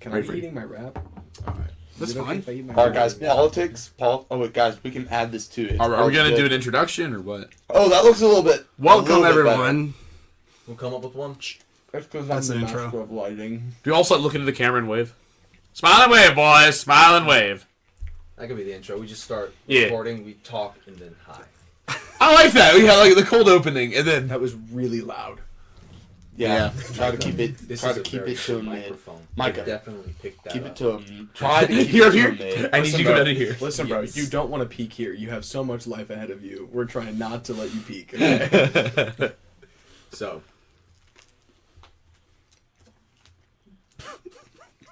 Can I be eating my wrap? All right. That's fine. All right, guys. Politics. Oh, wait, guys. We can add this to it. Are we going to do an introduction or what? Oh, that looks a little bit. Welcome, everyone. We'll come up with one. That's because That's I'm an the intro. master of lighting. Do you also look into the camera and wave? Smile and wave, boys. Smile and wave. That could be the intro. We just start Yeah. recording, we talk, and then hi. I like that. We had like the cold opening, and then That was really loud. Yeah. Try to keep it. This Try is to a keep very it to a good mid. microphone. Micah. Definitely pick that Keep up. it to a. Try to keep You're it to here? a mid. I need you to get out of here. Listen, bro, Yes. you don't want to peek here. You have so much life ahead of you. We're trying not to let you peek. Okay? So,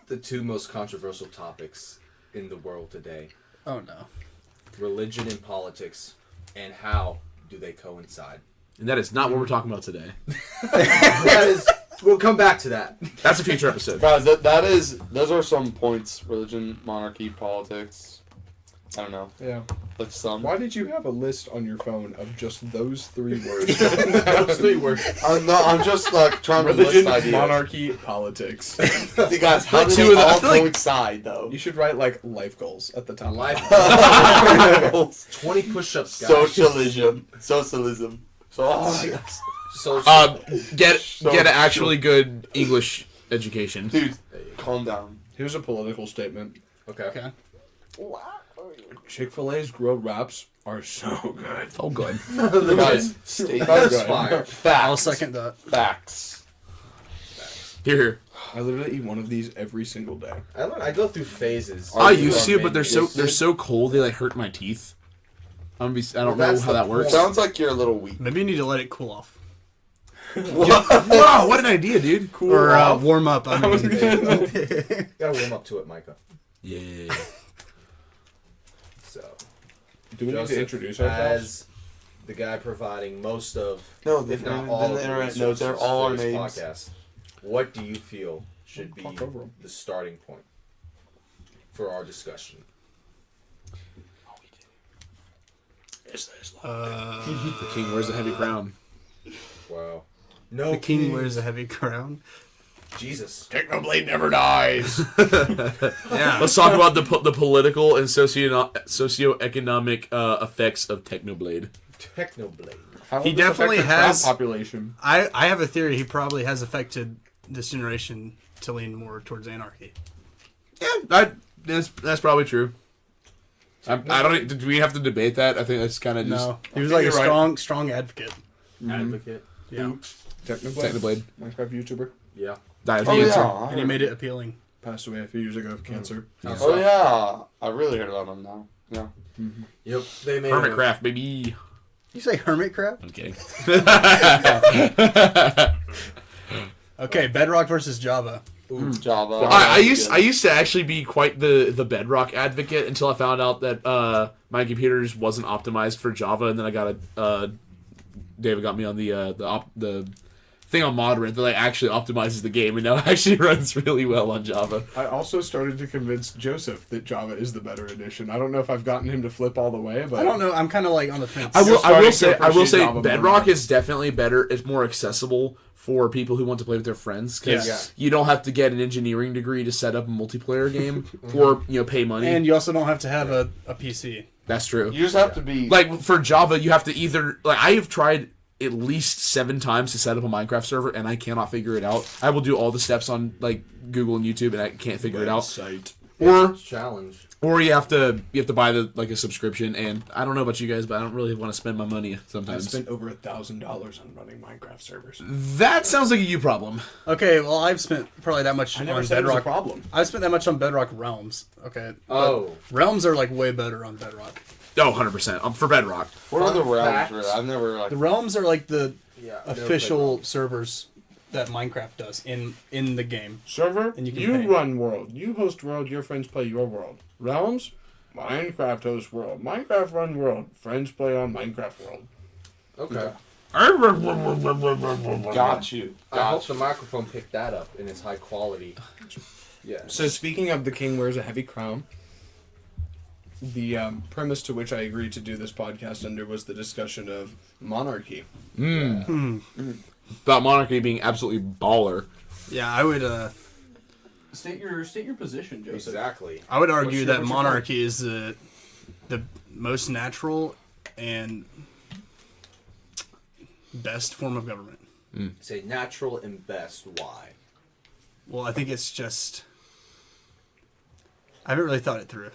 the two most controversial topics in the world today: Oh no. religion and politics, and how do they coincide? And that is not what we're talking about today. That is, we'll come back to that. That's a future episode. Guys, those are some points. Religion, monarchy, politics. I don't know. Yeah. That's some. Why did you have a list on your phone of just those 3 words? Those 3 words. I'm just like trying to Religion, list ideas. monarchy, politics. See, guys, how But do two they of the- I all feel like- coincide though? You should write like life goals at the top. Life. Socialism. 20 push-ups, guys. Socialism. Social. Get an actually good English education. Dude, calm down. Here's a political statement. Okay. Chick-fil-A's grilled wraps are so good. Oh, good. Guys, stay That's fire. Facts. I'll second that. Facts. Here, here. I literally eat one of these every single day. I go through phases. Are I you used to, but they're so interested? cold they like hurt my teeth. I don't Well, know that's how the that works. Sounds like you're a little weak. Maybe you need to let it cool off. Wow, what an idea, dude. Cool. Or warm up. I mean. Gotta warm up to it, Micah. Yeah. So, Do we need to Joseph, introduce ourselves? as the guy providing most of, No, if not then all, the of internet knows they're resources all for our this names. podcast, what do you feel should be Fuck over 'em. the starting point for our discussion? The king wears a heavy crown. Wow. No, The king wears a heavy crown. Jesus. Technoblade never dies. Yeah. Let's talk about the political and socioeconomic effects of Technoblade. Technoblade. How He will this definitely affect the crowd has- population. I have a theory he probably has affected this generation to lean more towards anarchy. Yeah, that's probably true. I don't. Do we have to debate that? I think that's kind of just No. He was like a you're right. strong advocate. Advocate. Yeah. Technoblade. Technoblade. Minecraft YouTuber. Yeah. That's Oh the answer. yeah. And he made it appealing. Passed away a few years ago of cancer. Oh yeah. I really heard about him now. Yeah. Yep. They made Hermitcraft, baby. You say hermit crab? I'm kidding. Okay, Bedrock versus Java. Java. I used to actually be quite the Bedrock advocate until I found out that my computers wasn't optimized for Java, and then I got David got me on the thing on Moderate that like actually optimizes the game, and now it actually runs really well on Java. I also started to convince Joseph that Java is the better edition. I don't know if I've gotten him to flip all the way, but I don't know. I'm kind of like on the fence. I will starting to say appreciate Java more Bedrock now. is definitely better. It's more accessible for people who want to play with their friends because Yeah. you don't have to get an engineering degree to set up a multiplayer game or pay money. And you also don't have to have a PC. That's true. You just have to be Like for Java, you have to either I have tried at least 7 times to set up a Minecraft server, and I cannot figure it out. I will do all the steps on like Google and YouTube, and I can't figure it out. Website. Or challenge. you have to buy a subscription, and I don't know about you guys, but I don't really want to spend my money I sometimes. spent over $1,000 on running Minecraft servers. That sounds like a you problem. Okay, well, I've spent probably that much I never on said it was a Bedrock. problem. I've spent that much on Bedrock Realms. Okay. Oh. Realms are like way better on Bedrock. Oh, 100%. For Bedrock. What are the Fun realms? fact. Really? I've never like. The Realms are like the Yeah. official servers that Minecraft does in the game. Server, And you can you pay. run world. You host world, your friends play your world. Realms, Minecraft hosts world. Minecraft run world. Friends play on Minecraft world. Okay. Got you. I hope the microphone picked that up in its high quality. Yeah. So speaking of the king wears a heavy crown, the premise to which I agreed to do this podcast under was the discussion of monarchy. About Monarchy being absolutely baller. Yeah, I would. State your position, Joseph. Exactly. I would argue that what's your monarchy is the most natural and best form of government. Say natural and best. Why? Well, I think it's just. I haven't really thought it through.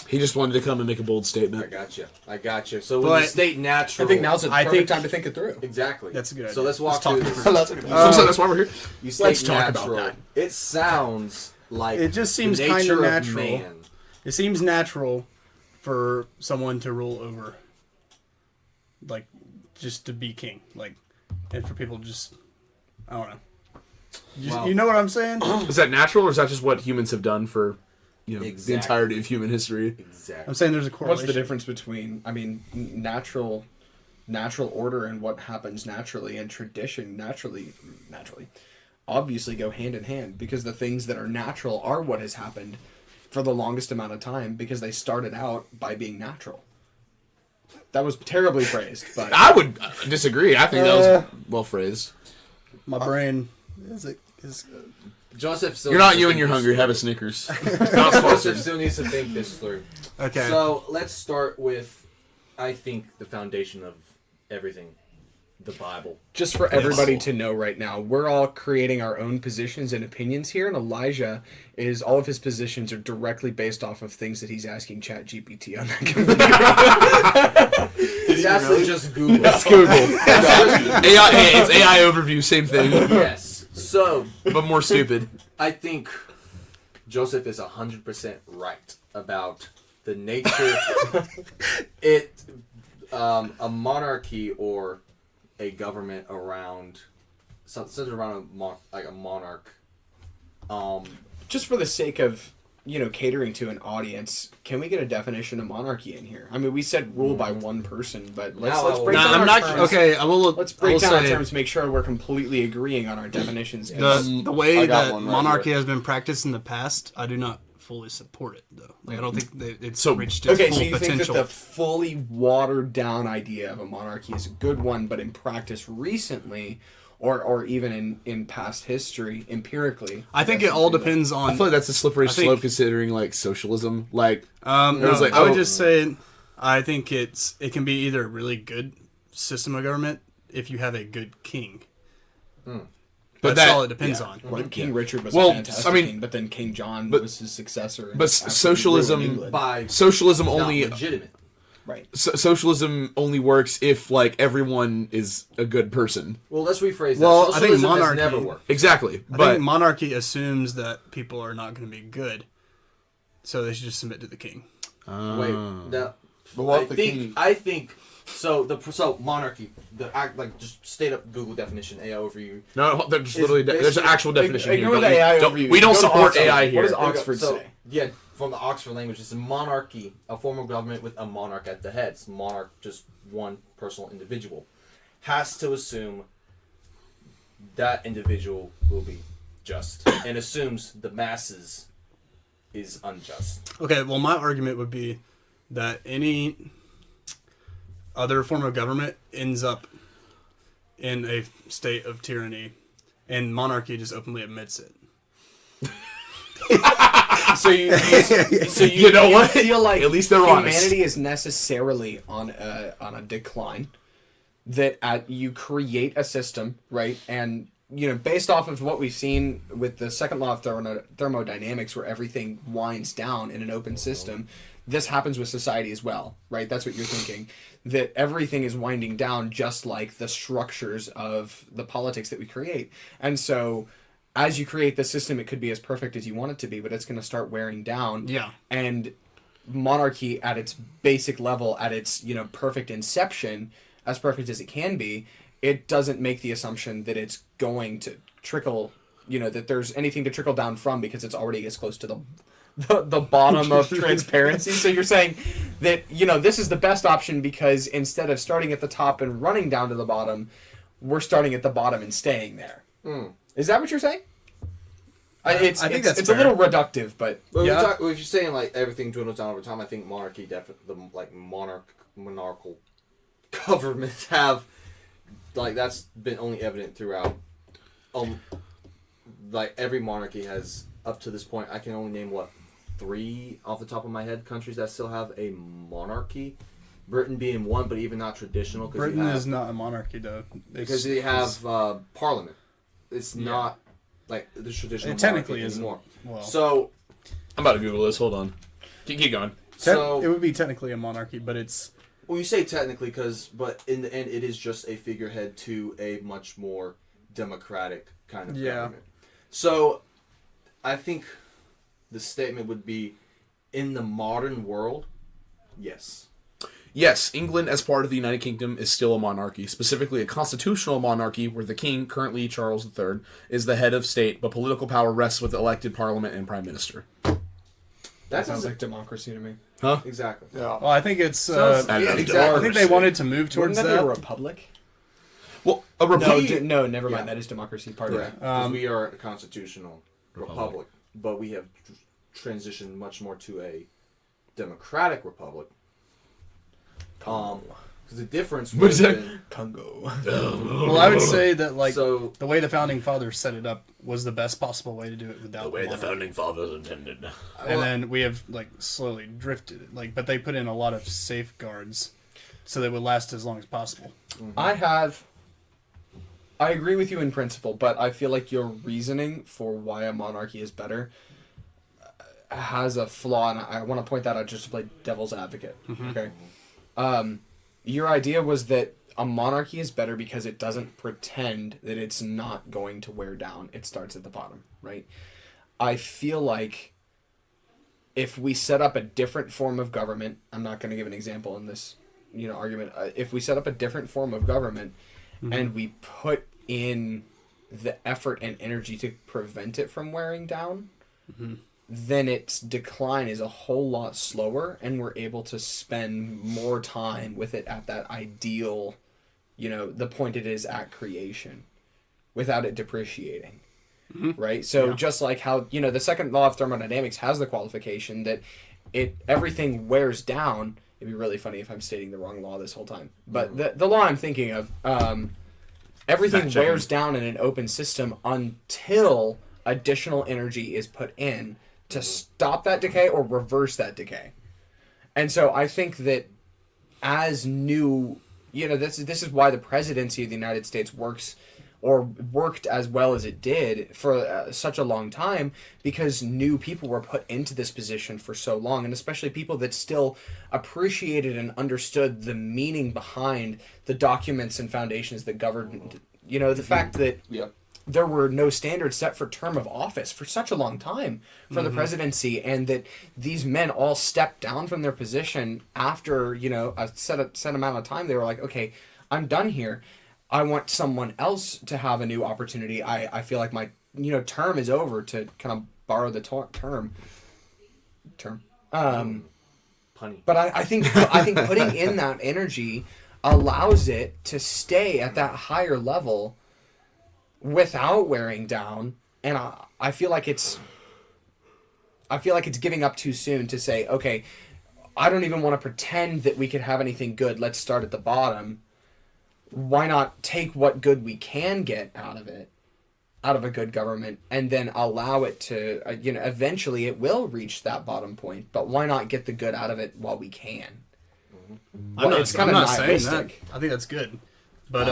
He just wanted to come and make a bold statement. I got you. So when you But state natural, I think now's the I perfect think- time to think it through. exactly. That's a good So idea. let's walk Let's talk through it this. through. So that's why we're here. You state Let's talk about natural. that. It sounds like It just seems the kinda nature of natural. man. It seems natural for someone to rule over, like, just to be king, like, and for people to just, I don't know. Wow. You know what I'm saying? Is that natural, or is that just what humans have done for, the Exactly. entirety of human history? Exactly. I'm saying there's a correlation. What's the difference between, natural order and what happens naturally, and tradition naturally, obviously go hand in hand, because the things that are natural are what has happened for the longest amount of time, because they started out by being natural. That was terribly phrased, but I would disagree. I think that was well phrased. My brain is Joseph still You're needs not to you think and you're this hungry. through. Have a Snickers. Not Joseph sponsored. still needs to think this through. okay. So let's start with, I think, the foundation of everything, the Bible. just for everybody to know right now, we're all creating our own positions and opinions here, and Elijah all of his positions are directly based off of things that he's asking ChatGPT on that computer. It's actually just Google. That's Google. AI. Hey, it's AI overview. Same thing, Yes. So but more stupid. I think Joseph is 100% right about the nature. A monarchy or a government around, centered around a monarch. Just for the sake of catering to an audience, can we get a definition of monarchy in here? I mean, we said rule by one person, but let's Now break No, down I'm our not. terms. Okay, I will. Let's I break will down our say terms to make sure we're completely agreeing on our definitions. The way I got that one right monarchy here. has been practiced in the past, I do not fully support it though. Like, I don't think it's So- reached its Okay, full so you potential. think that the fully watered down idea of a monarchy is a good one, but in practice recently, or even in past history, empirically, I think it all depends on. I feel like that's a slippery I think- slope, considering like socialism. Like, No, was like, I would oh. just say, I think it can be either a really good system of government if you have a good king. but That's that, all it depends on. Like King Richard was Well, a fantastic I mean, king, but then King John but- was his successor. and but absolutely socialism- ruined England. By socialism not only legitimate. Right. socialism only works if like everyone is a good person. Well, let's rephrase that. Well, I think Socialism has monarchy- never worked. Exactly, I but think monarchy assumes that people are not going to be good, so they should just submit to the king. Wait, now, But what I if the think king? I think so. So monarchy, just straight up Google definition, AI overview. no, there's It's literally there's an basically- actual definition here. Ignore Don't the we- AI don't- overview. we don't Go to support Oxford. AI What here. does Oxford So, say? yeah, from the Oxford language, it's a monarchy, a form of government with a monarch at the head. It's monarch, just one personal individual, has to assume that individual will be just, and assumes the masses is unjust. Okay, well, my argument would be that any other form of government ends up in a state of tyranny, and monarchy just openly admits it. So you know what? feel like At least they're honest. humanity is necessarily on a decline. That you create a system, right? And based off of what we've seen with the second law of thermodynamics, where everything winds down in an open system, this happens with society as well, right? That's what you're thinking. That everything is winding down, just like the structures of the politics that we create. And so, as you create the system, it could be as perfect as you want it to be, but it's going to start wearing down. Yeah. And monarchy, at its basic level, at its perfect inception, as perfect as it can be, it doesn't make the assumption that it's going to trickle, that there's anything to trickle down from, because it's already as close to the bottom of transparency. So you're saying that this is the best option, because instead of starting at the top and running down to the bottom, we're starting at the bottom and staying there. Is that what you're saying? I think that's it's a fair. little reductive, but Well, Yeah. if you're saying like everything dwindles down over time, I think monarchy, monarchical governments have, like, that's been only evident throughout. Like every monarchy has up to this point, I can only name, 3 off the top of my head countries that still have a monarchy. Britain being one, but even not traditional. Britain is not a monarchy, though. Because they have parliament. It's not like the traditional It technically monarchy anymore. Well, So, I'm about to Google this. Hold on. Keep going. so it would be technically a monarchy, but it's... well, you say technically, but in the end, it is just a figurehead to a much more democratic kind of government. So, I think the statement would be, in the modern world, yes. Yes, England, as part of the United Kingdom, is still a monarchy, specifically a constitutional monarchy where the king, currently Charles III, is the head of state, but political power rests with the elected parliament and prime minister. That sounds like democracy to me. Huh? Exactly. Yeah. Well, I think it's... Yeah, exactly. I think they wanted to move towards Wouldn't that be a that. republic? Well, a No, republic. no, never mind. Yeah. That is democracy. Pardon me. Correct. Because we are a constitutional republic, but we have transitioned much more to a democratic republic. Because the difference What is was that? Congo. Well, I would say that, like, so the way the founding fathers set it up was the best possible way to do it without The way the monarchy. founding fathers intended. And then we have, like, slowly drifted it. Like, but they put in a lot of safeguards so they would last as long as possible. I agree with you in principle, but I feel like your reasoning for why a monarchy is better has a flaw, and I want to point that out just to play devil's advocate. Okay. Your idea was that a monarchy is better because it doesn't pretend that it's not going to wear down. It starts at the bottom, right? I feel like if we set up a different form of government, I'm not going to give an example in this, argument. If we set up a different form of government and we put in the effort and energy to prevent it from wearing down, then its decline is a whole lot slower, and we're able to spend more time with it at that ideal, the point it is at creation, without it depreciating. Right? So just like how, the second law of thermodynamics has the qualification that everything wears down. It'd be really funny if I'm stating the wrong law this whole time. But the law I'm thinking of, everything wears down in an open system until additional energy is put in to stop that decay or reverse that decay. And so I think that as new, this is why the presidency of the United States worked as well as it did for such a long time, because new people were put into this position for so long, and especially people that still appreciated and understood the meaning behind the documents and foundations that governed, the fact that there were no standards set for term of office for such a long time for the presidency, and that these men all stepped down from their position after, a set amount of time. They were like, okay, I'm done here. I want someone else to have a new opportunity. I feel like my, term is over, to kind of borrow the term. punny. But I think putting in that energy allows it to stay at that higher level without wearing down, and I feel like it's giving up too soon to say, okay, I don't even want to pretend that we could have anything good. Let's start at the bottom. Why not take what good we can get out of it, out of a good government, and then allow it to, eventually it will reach that bottom point, but why not get the good out of it while we can? I'm not saying that. nihilistic. I think that's good. But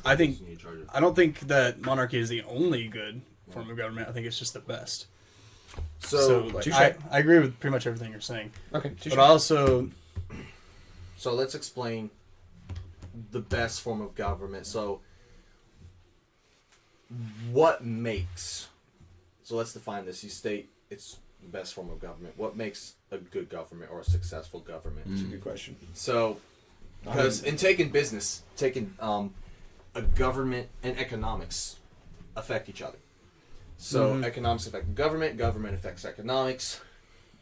I don't think that monarchy is the only good form of government. I think it's just the best. So I agree with pretty much everything you're saying. Okay. But also... So let's explain the best form of government. So what makes... So let's define this. You state it's the best form of government. What makes a good government or a successful government? That's a good question. So, because in taking a government and economics affect each other. So economics affect government affects economics,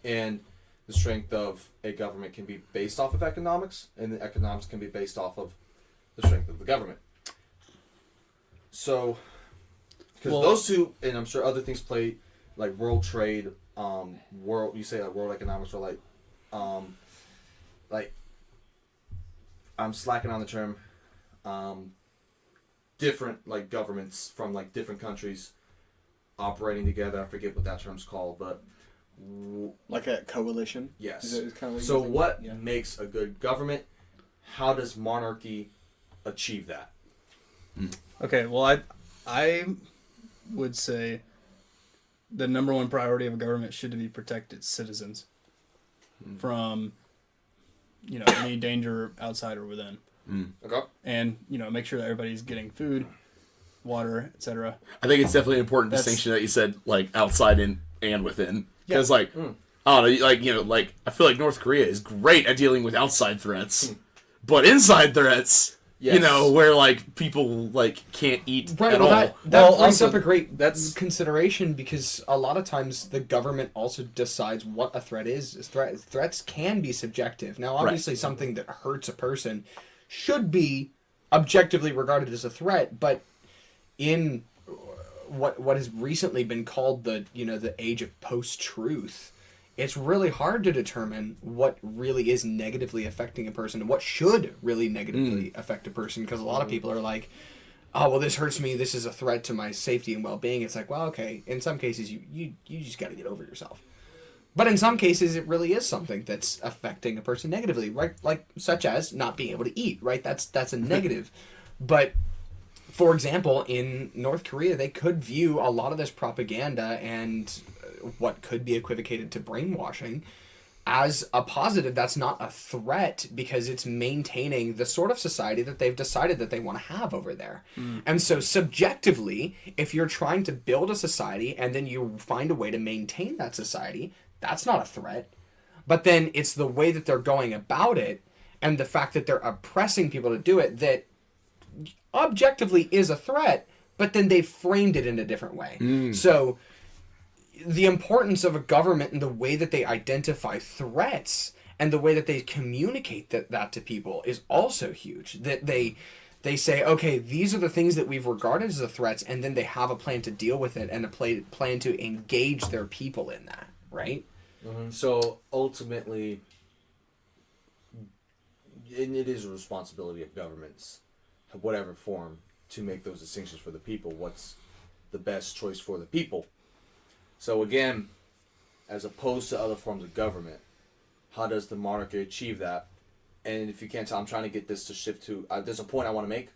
and the strength of a government can be based off of economics, and the economics can be based off of the strength of the government. So, because those two, and I'm sure other things play, like world trade, world economics, or like I'm slacking on the term, different like governments from like different countries operating together. I forget what that term's called, but Like a coalition. yes. Is kind of So what makes a good government? How does monarchy achieve that? Okay, well, I would say the number one priority of a government should be protect its citizens from, any danger outside or within, Okay. and make sure that everybody's getting food, water, etc. I think it's definitely an important That's- distinction that you said, like outside and within, because Yeah. I don't know, I feel like North Korea is great at dealing with outside threats, but inside threats, Yes. where like people like can't eat Right, at well, all. that Well, brings also, up a great that's- consideration, because a lot of times the government also decides what a threat is. Threats can be subjective. Now, obviously, something that hurts a person should be objectively regarded as a threat, but in what has recently been called the age of post-truth, it's really hard to determine what really is negatively affecting a person and what should really negatively affect a person, because a lot of people are like, oh, well, this hurts me, this is a threat to my safety and well-being. It's like, well, okay, in some cases you just got to get over yourself, but in some cases it really is something that's affecting a person negatively, right? Like such as not being able to eat, right? That's a negative. But for example, in North Korea, they could view a lot of this propaganda and what could be equivocated to brainwashing as a positive. That's not a threat, because it's maintaining the sort of society that they've decided that they want to have over there. And so subjectively, if you're trying to build a society and then you find a way to maintain that society, that's not a threat. But then it's the way that they're going about it and the fact that they're oppressing people to do it that objectively is a threat, but then they framed it in a different way. So the importance of a government and the way that they identify threats and the way that they communicate that to people is also huge. That they say, okay, these are the things that we've regarded as the threats, and then they have a plan to deal with it and a plan to engage their people in that, right? So ultimately, and it is a responsibility of governments, whatever form, to make those distinctions for the people. What's the best choice for the people? So again, as opposed to other forms of government, how does the monarchy achieve that? And if you can't tell, I'm trying to get this to shift to. There's a point I want to make,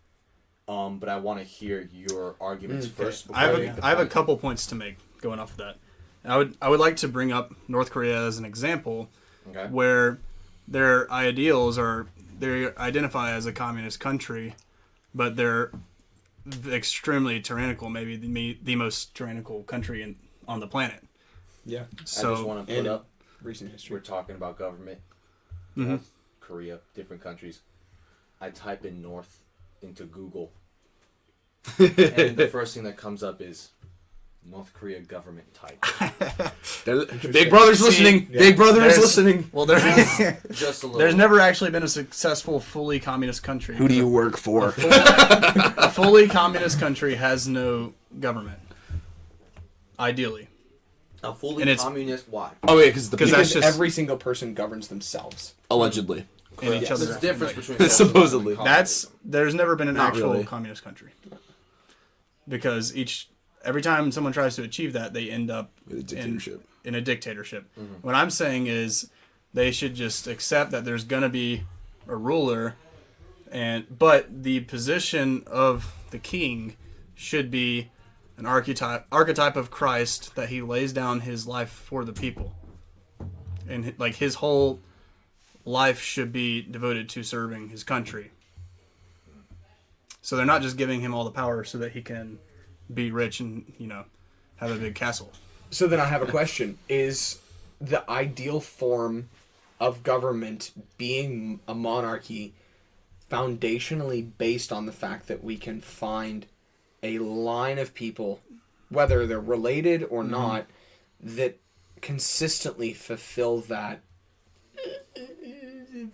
but I want to hear your arguments first. Before I make the have a point. couple points to make going off of that. And I would like to bring up North Korea as an example, Okay. where their ideals are, they identify as a communist country, but they're extremely tyrannical, maybe the most tyrannical country on the planet. Yeah. So I just want to put in up. recent history. We're talking about government. Mhm. North Korea, different countries. I type in North into Google, and the first thing that comes up is North Korea government type. Big Brother's listening. Yeah. Big Brother is There's- listening. well, there's Just a little. there's never actually been a successful fully communist country. Who do you work for? A fully communist country has no government, ideally. a fully and it's- communist. Why? Oh yeah, because Because Because that's just- every single person governs themselves. allegedly. In each There's other's a difference like- between Supposedly. There's never been an Not actual really. communist country. Because every time someone tries to achieve that, they end up With a dictatorship. in a dictatorship. What I'm saying is they should just accept that there's going to be a ruler, but the position of the king should be an archetype of Christ, that he lays down his life for the people. And like his whole life should be devoted to serving his country. So they're not just giving him all the power so that he can be rich and, have a big castle. So then I have a question. Is the ideal form of government being a monarchy foundationally based on the fact that we can find a line of people, whether they're related or not, that consistently fulfill that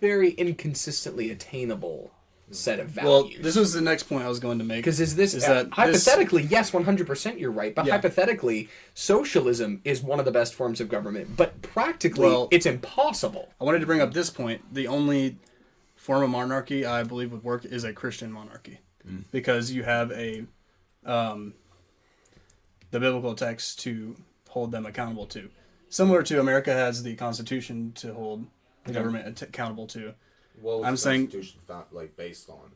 very inconsistently attainable set of Well, values? this was the next point I was going to make. Because is this that hypothetically? Yes, 100%. You're right. But Yeah. hypothetically, socialism is one of the best forms of government. But practically, Well- it's impossible. I wanted to bring up this point. The only form of monarchy I believe would work is a Christian monarchy, because you have a the biblical text to hold them accountable to. Similar to America has the Constitution to hold the government accountable to. What was I'm the saying- Constitution based on?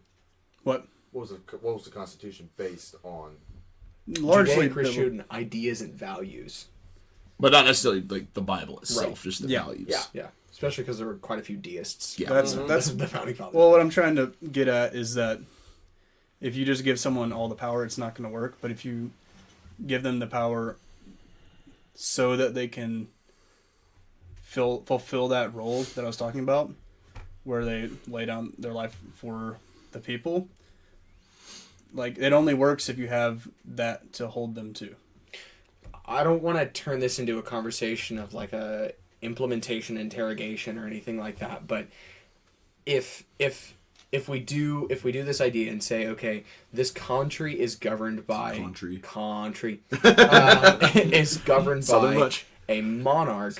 What? What was the Constitution based on? Largely Judeo-Christian ideas and values. But not necessarily like the Bible itself, Right. just the Yeah. values. Yeah. Especially because there were quite a few deists. Yeah. That's the founding fathers. well, what I'm trying to get at is that if you just give someone all the power, it's not going to work. But if you give them the power so that they can fulfill that role that I was talking about, where they lay down their life for the people, like it only works if you have that to hold them to. I don't want to turn this into a conversation of like a implementation interrogation or anything like that, but if we do this idea and say, okay, this country is governed by is governed Southern by much. a monarch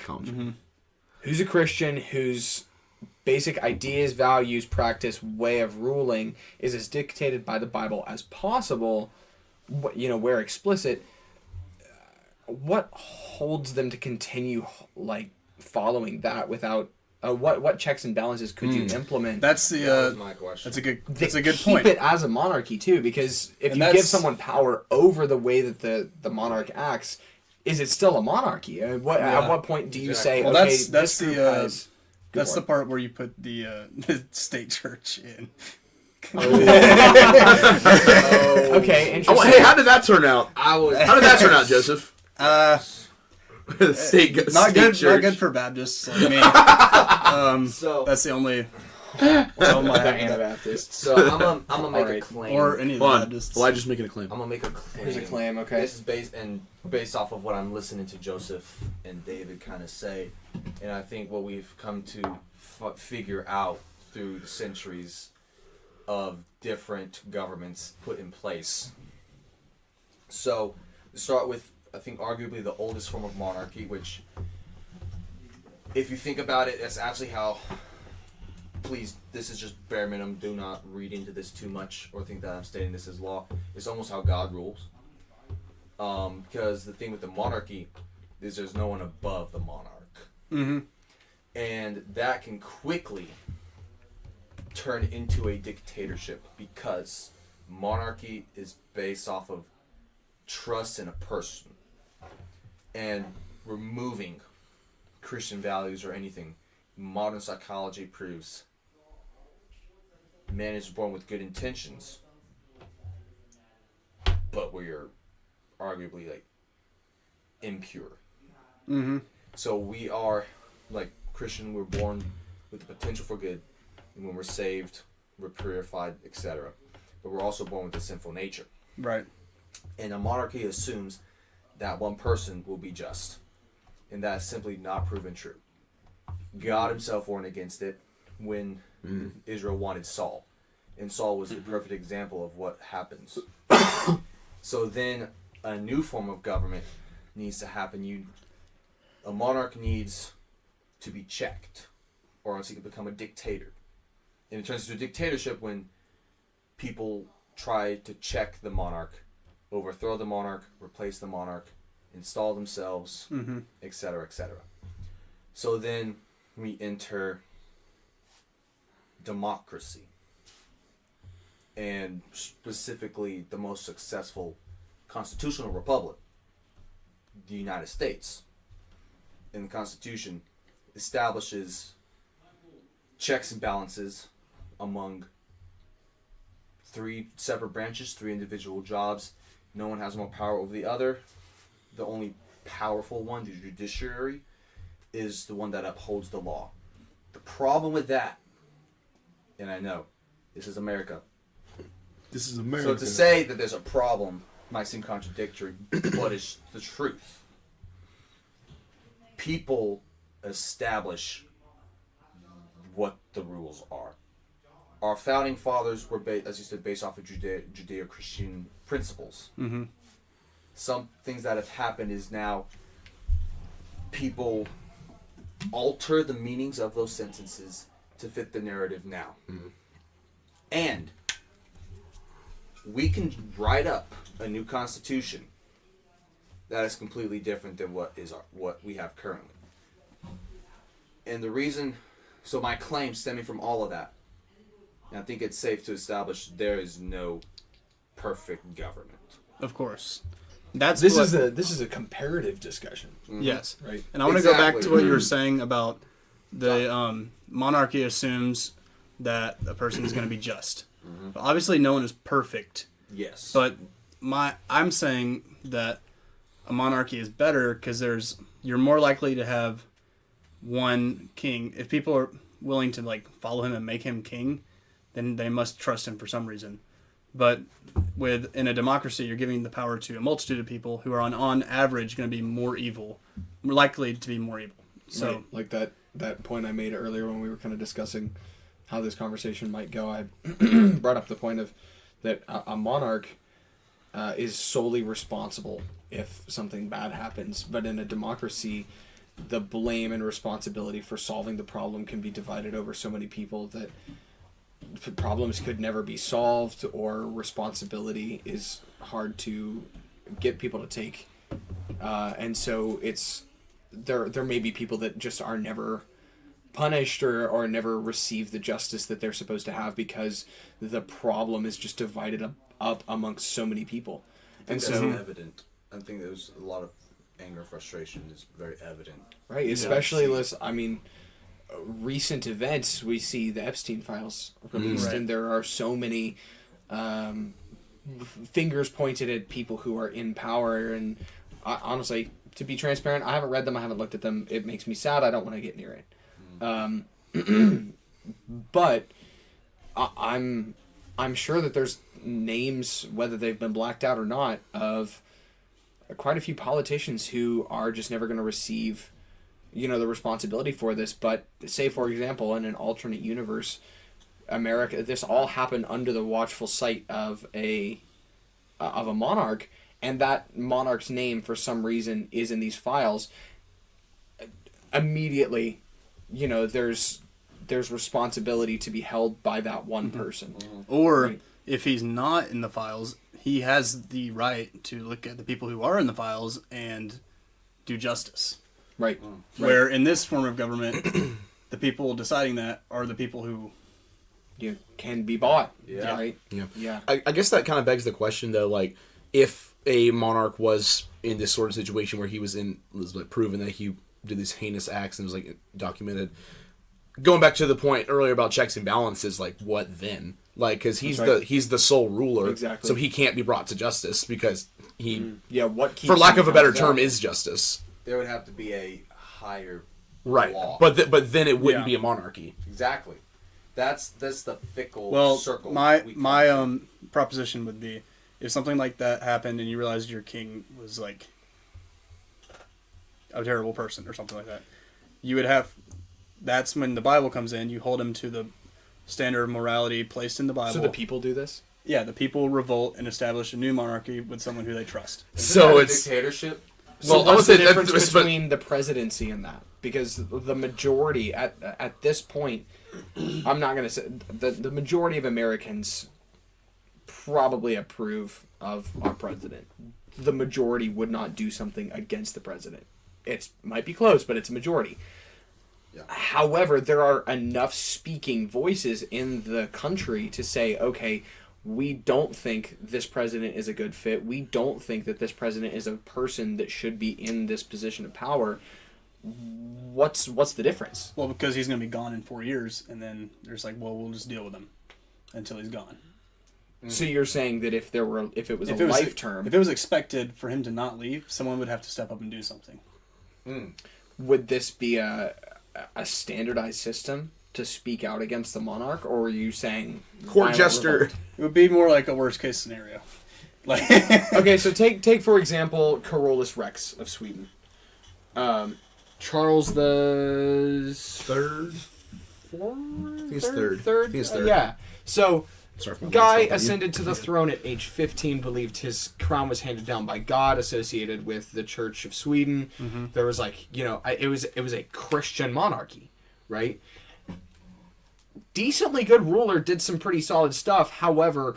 who's a Christian, whose basic ideas, values, practice, way of ruling is as dictated by the Bible as possible, where explicit. What holds them to continue like following that without what checks and balances could you implement? That's That the was my question. that's a good keep point. it as a monarchy too, because if And you that's- give someone power over the way that the monarch acts, is it still a monarchy? At what point do you say, Well, okay, that's this the group has good that's the work. part where you put the state church in. Okay, interesting. Oh, hey, how did that turn out? I was. How did that turn out, Joseph? Not state good. church. Not good for Baptists like me. So That's the only problem I The have with that. Anabaptists. So I'm gonna make a Alright. claim. Or any of the Hold on. Baptists. Elijah's making a claim. I'm gonna make a claim. Here's a claim, okay. This is based off of what I'm listening to Joseph and David kind of say, and I think what we've come to figure out through the centuries of different governments put in place. So to start with, I think arguably the oldest form of monarchy, which, if you think about it, that's actually how. Please, this is just bare minimum. Do not read into this too much or think that I'm stating this as law. It's almost how God rules. Because the thing with the monarchy is there's no one above the monarch. Mm-hmm. And that can quickly turn into a dictatorship because monarchy is based off of trust in a person. And removing Christian values or anything, modern psychology proves man is born with good intentions, but we're arguably like impure. Mm-hmm. So we are like Christian. We're born with the potential for good, and when we're saved, we're purified, etc. But we're also born with a sinful nature. Right. And a monarchy assumes that one person will be just, and that's simply not proven true. God himself warned against it when Israel wanted Saul, and Saul was the perfect example of what happens. So then a new form of government needs to happen. A monarch needs to be checked, or else he can become a dictator. And it turns into a dictatorship when people try to check the monarch, overthrow the monarch, replace the monarch, install themselves, etc., etc. So then we enter democracy, and specifically the most successful constitutional republic, the United States. And the Constitution establishes checks and balances among 3 separate branches, 3 individual jobs. No one has more power over the other. The only powerful one, the judiciary, is the one that upholds the law. The problem with that, and I know, this is America. This is So America. to say that there's a problem might seem contradictory, but it's the truth. People establish what the rules are. Our founding fathers were, as you said, based off of Judeo-Christian principles. Mm-hmm. Some things that have happened is now people alter the meanings of those sentences to fit the narrative now. And we can write up a new constitution that is completely different than what we have currently. And the reason, so my claim stemming from all of that, and I think it's safe to establish there is no perfect government. Of course. That's This what, is a comparative discussion, yes. right? And I want to go back Exactly. to what you were saying about the monarchy assumes that a person is going to be just. But obviously, no one is perfect. Yes. But I'm saying that a monarchy is better because you're more likely to have one king. If people are willing to like follow him and make him king, then they must trust him for some reason. But in a democracy, you're giving the power to a multitude of people who are on average going to be more likely to be more evil. So Right. Like that point I made earlier when we were kind of discussing how this conversation might go, I brought up the point of that a monarch is solely responsible if something bad happens, but in a democracy, the blame and responsibility for solving the problem can be divided over so many people that problems could never be solved, or responsibility is hard to get people to take, and so there may be people that just are never punished or never receive the justice that they're supposed to have because the problem is just divided up amongst so many people. And That's so evident. I think there's a lot of anger, frustration is very evident. right, especially recent events, we see the Epstein files released, Right. and there are so many fingers pointed at people who are in power. And honestly, to be transparent, I haven't read them, I haven't looked at them. It makes me sad. I don't want to get near it. But I'm sure that there's names, whether they've been blacked out or not, of quite a few politicians who are just never going to receive, the responsibility for this. But say, for example, in an alternate universe, America, this all happened under the watchful sight of a monarch, and that monarch's name, for some reason, is in these files. Immediately, there's responsibility to be held by that one person. or Right. if he's not in the files, he has the right to look at the people who are in the files and do justice. Right. Where in this form of government, the people deciding that are the people who You can be bought. Yeah. Right. Yeah. Yeah. I guess that kind of begs the question, though, like, if a monarch was in this sort of situation where he was like proven that he did these heinous acts and was like documented, going back to the point earlier about checks and balances, like, what then? Like, because he's That's right. he's the sole ruler, Exactly. so he can't be brought to justice because he, Yeah. What keeps for lack him of a better accountable? term, is justice. There would have to be a higher Right, law. but then it wouldn't Yeah. be a monarchy. Exactly. That's the fickle Well, circle. my we come my to. proposition would be, if something like that happened and you realized your king was like a terrible person or something like that, you would have. That's when the Bible comes in. You hold him to the standard of morality placed in the Bible. So the people do this. Yeah, the people revolt and establish a new monarchy with someone who they trust. So Is that a it's dictatorship. So Well, I would what's say the that- difference but- between the presidency and that? Because the majority at this point, I'm not gonna say the majority of Americans probably approve of our president. The majority would not do something against the president. It might be close, but it's a majority. Yeah. However, there are enough speaking voices in the country to say, okay, we don't think this president is a good fit. We don't think that this president is a person that should be in this position of power. What's the difference? Well, because he's going to be gone in 4 years, and then there's like, well, we'll just deal with him until he's gone. So you're saying that if it was If a it was life term, if it was expected for him to not leave, someone would have to step up and do something. would this be a standardized system to speak out against the monarch, or are you saying court violent jester. revolt? It would be more like a worst case scenario. Like, Okay, so take for example Carolus Rex of Sweden. Charles the Third? I think it's third. Third. I think it's third. Yeah. So Sorry for my guy voice, not ascended to the throne at age 15, believed his crown was handed down by God, associated with the Church of Sweden. There was it was a Christian monarchy, right? Decently good ruler, did some pretty solid stuff. However,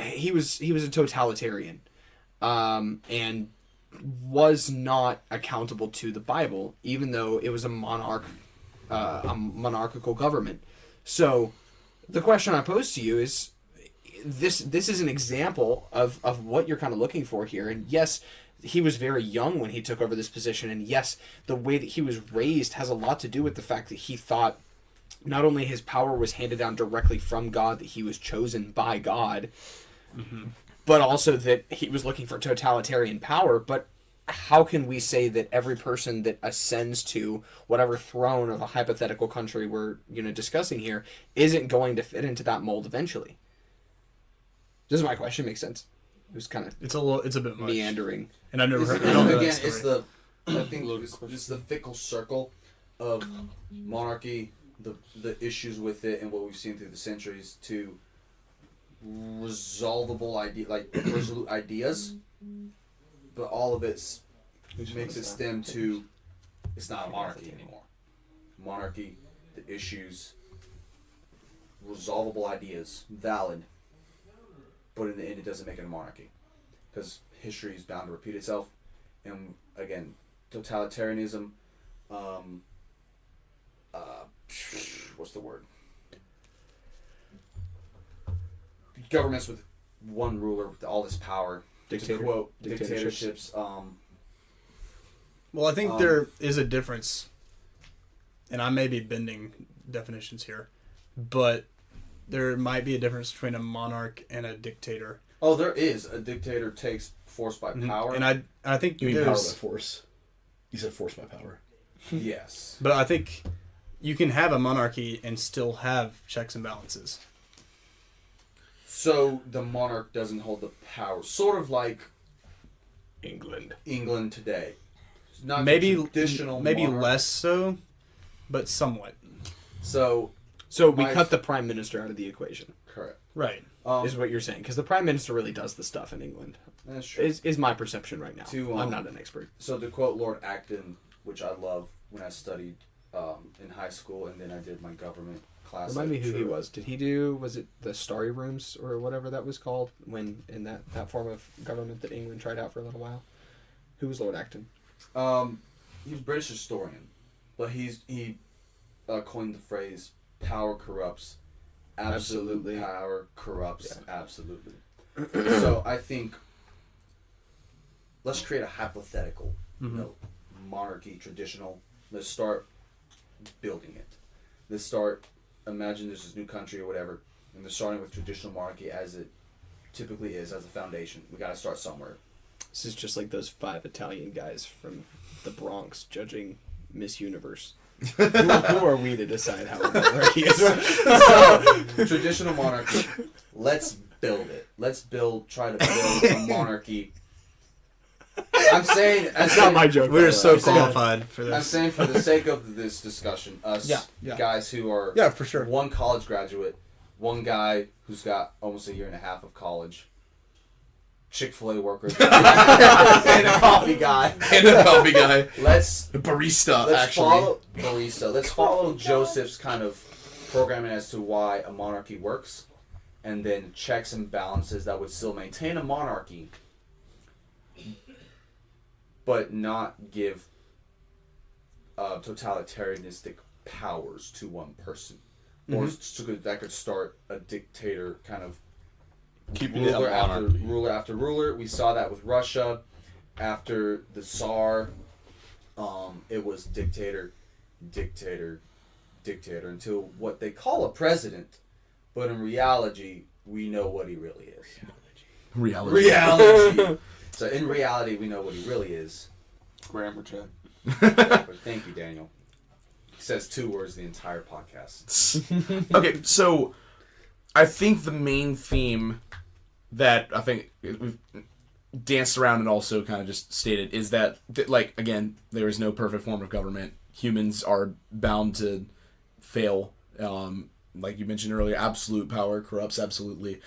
he was a totalitarian, and was not accountable to the Bible, even though it was a monarchical government. So the question I pose to you is, this is an example of what you're kind of looking for here. And yes, he was very young when he took over this position, and yes, the way that he was raised has a lot to do with the fact that he thought not only his power was handed down directly from God, that he was chosen by God, but also that he was looking for totalitarian power. But how can we say that every person that ascends to whatever throne of a hypothetical country we're discussing here isn't going to fit into that mold eventually? Does my question make sense? It was kind of It's a bit much. meandering. And I've never It's, heard. I don't know that again, story. it's the I think it's the fickle circle of monarchy, the issues with it, and what we've seen through the centuries to resolute ideas, but all of it makes it stem to it's not a monarchy anymore. Monarchy, the issues, resolvable ideas, valid, but in the end, it doesn't make it a monarchy because history is bound to repeat itself. And again, totalitarianism, what's the word? Governments with one ruler with all this power. To quote dictatorships. Well, I think there is a difference, and I may be bending definitions here, but there might be a difference between a monarch and a dictator. Oh, there is. A dictator takes force by power. And I think You mean power by there's... force? You said force by power. Yes. But I think you can have a monarchy and still have checks and balances. So the monarch doesn't hold the power. Sort of like England today. It's not Maybe traditional maybe monarch. less so, but somewhat. So we My- cut the prime minister out of the equation, correct. Right. is what you're saying, because the prime minister really does the stuff in England. That's true. Is my perception right now. To, I'm not an expert. So to quote Lord Acton, which I love when I studied in high school, and then I did my government class. Remind me at who he Truro. was. Did he was it the Starry Rooms or whatever that was called, when in that form of government that England tried out for a little while? Who was Lord Acton? He was a British historian, but he coined the phrase "power corrupts." Absolutely. Power corrupts. Yeah. Absolutely. So I think let's create a hypothetical monarchy, traditional. Let's start building it. Let's start. Imagine there's this new country or whatever, and they're starting with traditional monarchy as it typically is as a foundation. We got to start somewhere. This is just like those 5 Italian guys from the Bronx judging Miss Universe. who are we to decide how a monarchy is? So, traditional monarchy. Let's build it. Try to build a monarchy. I'm saying, That's not my joke. We're by the so way. qualified for I'm this. saying for the sake of this discussion, us Yeah. guys who are Yeah, for sure. one college graduate, one guy who's got almost a year and a half of college, Chick-fil-A worker, and a coffee guy. And a coffee guy. Let's Barista, actually. follow barista. Let's follow Joseph's kind of programming as to why a monarchy works, and then checks and balances that would still maintain a monarchy, but not give totalitarianistic powers to one person, or that could start a dictator kind of Keeping it a ruler after monarchy. ruler after ruler. We saw that with Russia after the Tsar. It was dictator until what they call a president, but in reality, we know what he really is. Reality. So in reality, we know what he really is. Grammar check. But thank you, Daniel. He says 2 words the entire podcast. Okay, so I think the main theme that I think we've danced around and also kind of just stated is that, like, again, there is no perfect form of government. Humans are bound to fail. Like you mentioned earlier, absolute power corrupts absolutely.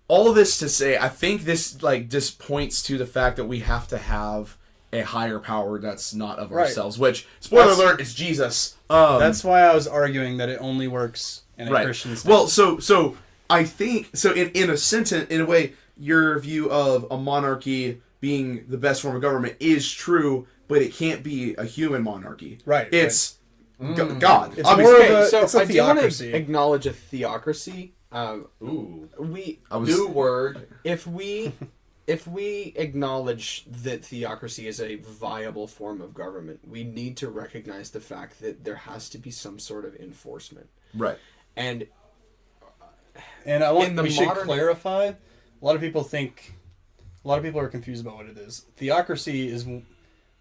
All of this to say, I think this just points to the fact that we have to have a higher power that's not of Right. ourselves. Which, spoiler That's- alert, is Jesus. That's why I was arguing that it only works in a Right. Christian state. Well, so I think so. In a sentence, in a way, your view of a monarchy being the best form of government is true, but it can't be a human monarchy. Right. It's God. It's obviously. more of a- So it's a I do want theocracy. to acknowledge a theocracy. Ooh. New word. If we acknowledge that theocracy is a viable form of government, we need to recognize the fact that there has to be some sort of enforcement. Right. And And I want In the we should modern- clarify. A lot of people are confused about what it is. Theocracy is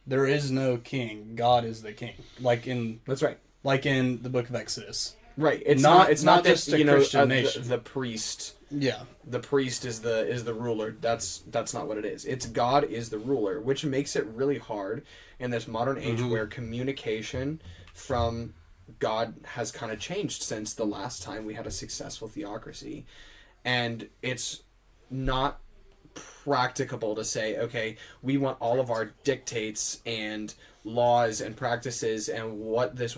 there is no king. God is the king. Like in that's right. the book of Exodus. Right. It's Not- It's not not just that, a Christian the, nation. the priest. Yeah. The priest is the ruler. That's not what it is. It's God is the ruler, which makes it really hard in this modern age where communication from God has kind of changed since the last time we had a successful theocracy. And it's not practicable to say, okay, we want all of our dictates and laws and practices and what this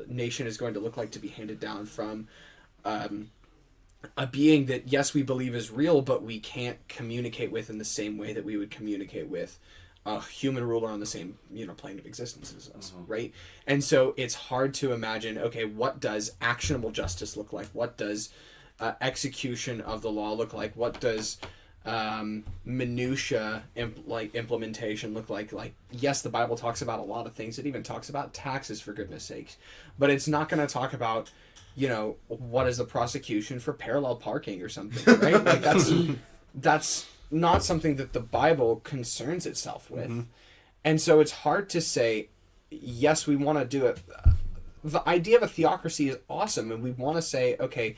nation is going to look like to be handed down from a being that, yes, we believe is real, but we can't communicate with in the same way that we would communicate with a human ruler on the same plane of existence as us, right? And so it's hard to imagine, okay, what does actionable justice look like? What does execution of the law look like? What does minutia implementation look like? Like, yes, the Bible talks about a lot of things. It even talks about taxes, for goodness sakes, but it's not going to talk about what is the prosecution for parallel parking or something, right? Like that's not something that the Bible concerns itself with. And so it's hard to say, yes, we want to do it. The idea of a theocracy is awesome, and we want to say, okay,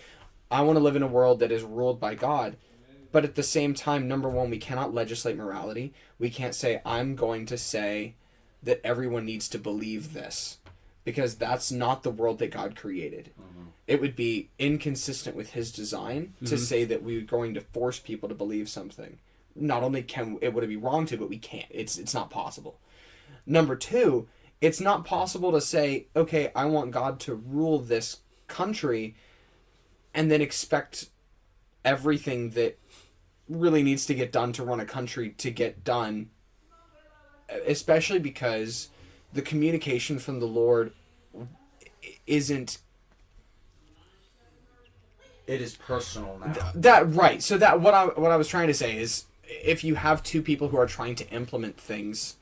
I want to live in a world that is ruled by God. But at the same time, number one, we cannot legislate morality. We can't say, I'm going to say that everyone needs to believe this, because that's not the world that God created. It would be inconsistent with his design to say that we're going to force people to believe something. Not only would it be wrong to, but we can't. It's not possible. Number two, it's not possible to say, okay, I want God to rule this country and then expect everything that really needs to get done to run a country to get done, especially because the communication from the Lord isn't It is personal now. that right. So that what I was trying to say is, if you have two people who are trying to implement things,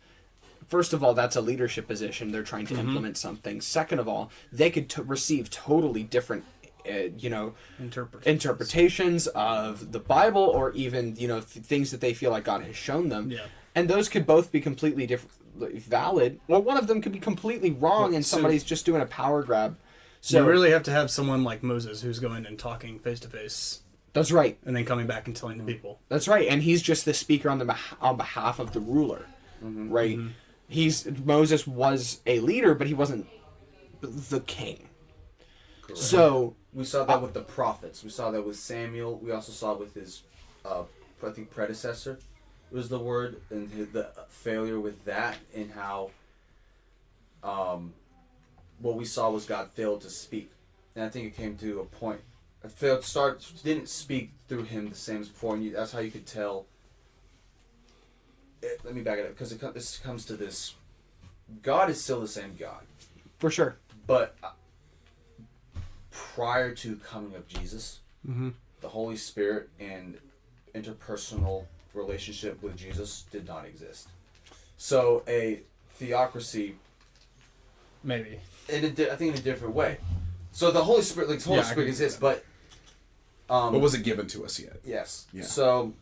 first of all, that's a leadership position. They're trying to implement something. Second of all, they could receive totally different interpretations of the Bible, or even things that they feel like God has shown them. Yeah. And those could both be completely valid, or one of them could be completely wrong, and somebody's just doing a power grab. So you really have to have someone like Moses who's going and talking face to face, that's right. and then coming back and telling the people. That's right, and he's just the speaker on behalf of the ruler, right? Moses was a leader, but he wasn't the king. Correct. So We saw that with the prophets. We saw that with Samuel. We also saw it with his, I think, predecessor was the word, and the failure with that, and how what we saw was God failed to speak. And I think it came to a point. Didn't speak through him the same as before, and that's how you could tell. Let me back it up, because this comes to this. God is still the same God. for sure. But prior to coming of Jesus, the Holy Spirit and interpersonal relationship with Jesus did not exist. So a theocracy, Maybe. I think in a different way. So the Holy Spirit, like the Holy Yeah, I Spirit can see exists, that. but But was it given to us yet? yes. Yeah. So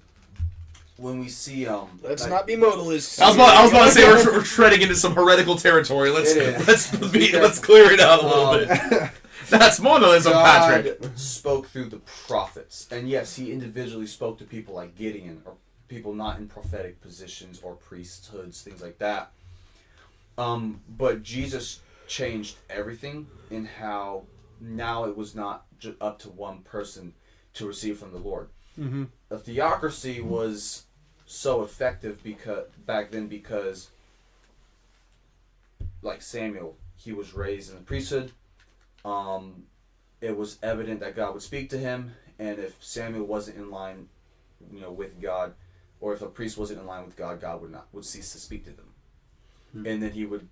when we see Let's like- not be modalists. I was about to say we're treading into some heretical territory. Let's It is. let's clear it out a little bit. That's modalism, Patrick. God spoke through the prophets, and yes, he individually spoke to people like Gideon, or people not in prophetic positions or priesthoods, things like that. But Jesus changed everything in how now it was not up to one person to receive from the Lord. Mm-hmm. A theocracy was so effective back then because, like Samuel, he was raised in the priesthood. It was evident that God would speak to him, and if Samuel wasn't in line, with God, or if a priest wasn't in line with God, God would cease to speak to them, and then he would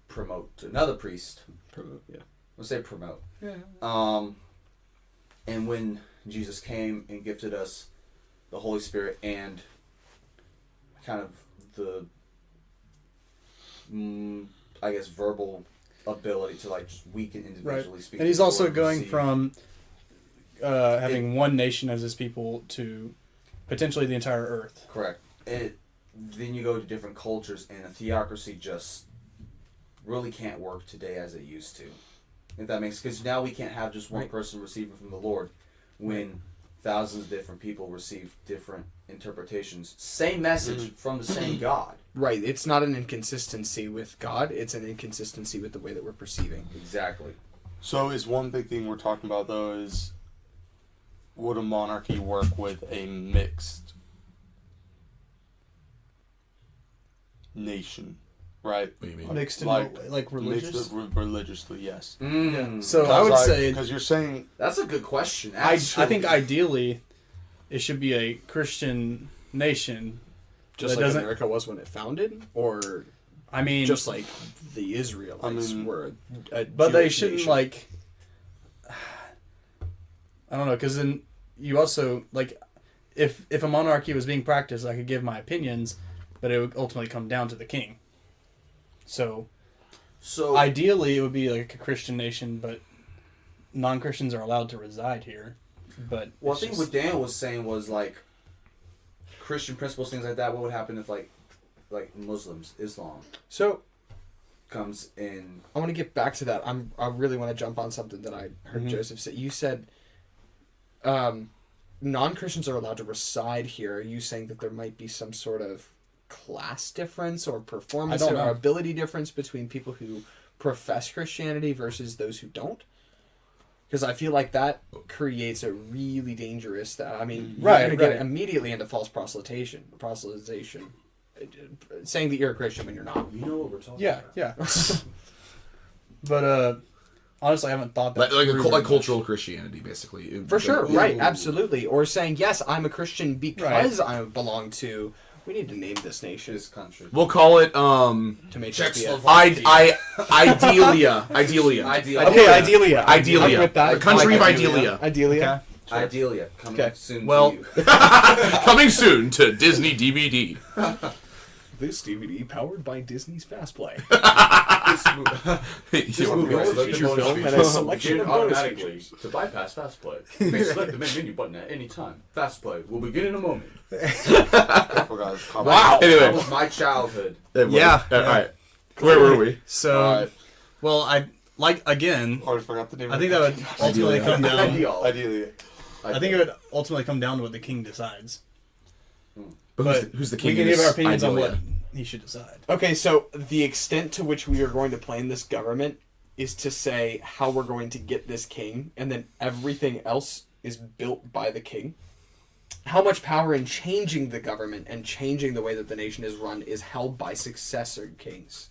promote to another priest. Yeah. Let's say promote. Yeah. And when Jesus came and gifted us the Holy Spirit and kind of the, I guess, verbal ability to like just we can individually speak. And he's to the also Lord, going receive. from having one nation as his people to potentially the entire earth. Correct. Then you go to different cultures, and a theocracy just really can't work today as it used to. If that makes, because now we can't have just one person receiving from the Lord, when thousands of different people receive different interpretations, same message from the same God. Right. It's not an inconsistency with God. It's an inconsistency with the way that we're perceiving. Exactly. So is one big thing we're talking about though is, would a monarchy work with a mixed nation, right? What do you mean? Mixed in like religious. Mixed religiously, yes. So I would say because you're saying That's a good question. I Actually. think ideally it should be a Christian nation. Just that like doesn't. America was when it founded, or I mean, just like the Israelites were. but they Jewish shouldn't nation. like. I don't know, because then you also like, if a monarchy was being practiced, I could give my opinions, but it would ultimately come down to the king. So ideally, it would be like a Christian nation, but non-Christians are allowed to reside here. But Well, I it's think just- what Daniel was saying was like Christian principles, things like that. What would happen if like Muslims, Islam So comes in? I want to get back to that. I really want to jump on something that I heard Joseph say. You said non-Christians are allowed to reside here. Are you saying that there might be some sort of class difference or performance I don't or know. ability difference between people who profess Christianity versus those who don't? Because I feel like that creates a really dangerous. I mean, you're Right, going to get right. immediately into false proselytization, saying that you're a Christian when you're not. You know what we're talking yeah, about. yeah. But honestly, I haven't thought that Like through very much. cultural Christianity, basically. For sure, Yeah. right, absolutely. Or saying, yes, I'm a Christian because I belong to. We need to name this nation This country. We'll call it to make it be a- Idealia. Idealia. Ideal. Okay, Idealia. Idealia. I'm with that. The country of I like Idealia. Idealia. Idealia coming Okay. soon Well- to you. Coming soon to Disney DVD. This DVD powered by Disney's Fast Play. This movie Great is like feature the bonus film feature. and a selection Begin of bonus automatically features. to bypass Fast Play. Please select the main menu button at any time. Fast Play will begin in a moment. careful guys. Wow. That Anyway. was my childhood. Yeah. All right. Where were we? So, Alright. well, I like again. Already forgot the name. I think that would ultimately come down. Ideal. Ideally. I think it would ultimately come down to what the king decides. But who's the king? We can in give this our opinions on Idealia? what he should decide. Okay, so the extent to which we are going to plan this government is to say how we're going to get this king, and then everything else is built by the king. How much power in changing the government and changing the way that the nation is run is held by successor kings.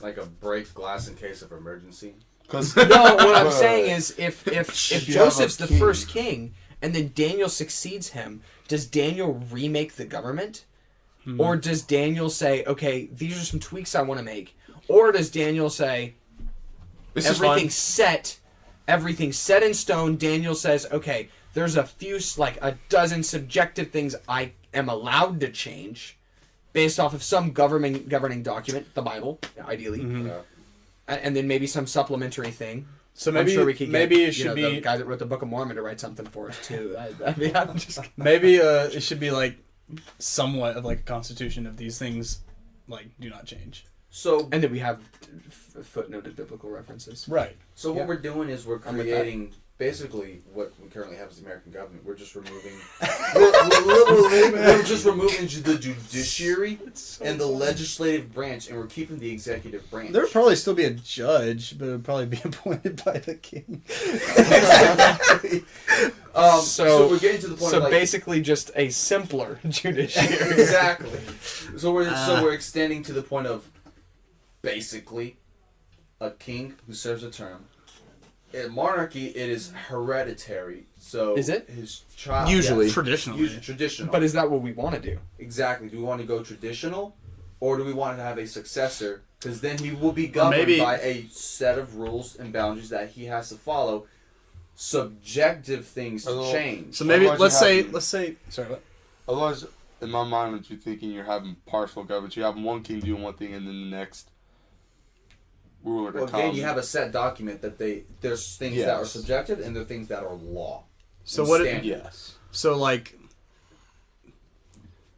Like a break glass in case of emergency. Because No, what I'm saying is if you have Joseph's a the king. first king and then Daniel succeeds him, does Daniel remake the government? Or does Daniel say, okay, these are some tweaks I want to make? Or does Daniel say, This is everything's set in stone? Daniel says, okay, there's a few, like a dozen subjective things I am allowed to change based off of some governing document, the Bible, ideally. And then maybe some supplementary thing. So I'm maybe sure we could get, maybe it should the be guy that wrote the Book of Mormon to write something for us too. I mean, I'm just maybe it should be like somewhat of like a constitution of these things, like do not change. So and then we have footnoted biblical references. Right. So what Yeah. we're doing is we're I'm with that. creating basically what we currently have as the American government. We're just removing. we're just removing the judiciary and the legislative branch, and we're keeping the executive branch. There would probably still be a judge, but it would probably be appointed by the king. So we're getting to the point. So of like, basically, just a simpler judiciary. exactly. So we're extending to the point of basically a king who serves a term, In monarchy, it is hereditary. So Is it? his child Usually. yes, Traditionally. usually traditional. But is that what we want to do? exactly. Do we want to go traditional, or do we want to have a successor? Because then he will be governed maybe- by a set of rules and boundaries that he has to follow. Subjective things to Although- change. So maybe Otherwise you let's have- say sorry what? Otherwise, in my mind, what you're thinking, you're having partial government. You have one king doing one thing, and then the next ruler to Well, come. again, you have a set document that there's things that are Yes. subjective and there are things that are law. So and what? standard. Yes. So like,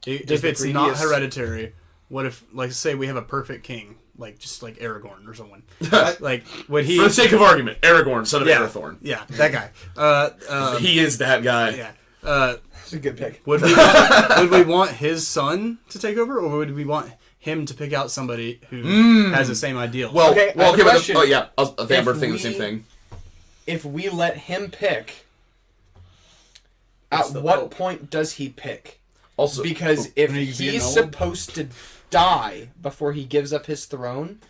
Does if the it's not previous- hereditary, what if like say we have a perfect king, like just like Aragorn or someone, like would he? For the sake of argument, Aragorn, son of Yeah. Arathorn. Yeah, that guy. He is that guy. Yeah. It's a good pick. Would we want his son to take over, or would we want him to pick out somebody who has the same ideal? Well, Okay, I have a but question. oh yeah, I think If we're thinking the same we- thing. If we let him pick, It's at the what Pope. point does he pick? Also, Because if When he's getting he's old? supposed to die before he gives up his throne,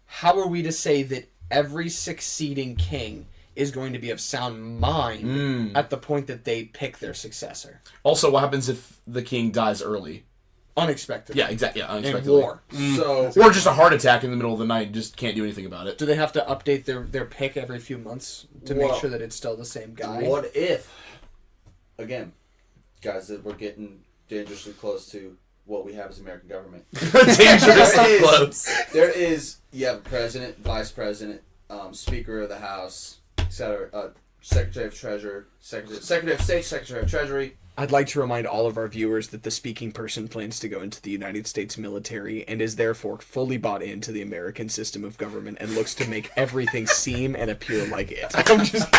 how are we to say that every succeeding king is going to be of sound mind at the point that they pick their successor? also, what happens if the king dies early? Unexpected. Yeah, exactly. Yeah, In unexpectedly. war. So Or just a heart attack in the middle of the night and just can't do anything about it. Do they have to update their pick every few months to make Well, sure that it's still the same guy? what if, again, guys, that we're getting dangerously close to what we have as American government. Dangerously close. There is, you have president, vice president, speaker of the house, etc., secretary of treasury, secretary of state, secretary of treasury. I'd like to remind all of our viewers that the speaking person plans to go into the United States military and is therefore fully bought into the American system of government and looks to make everything seem and appear like it. I'm just...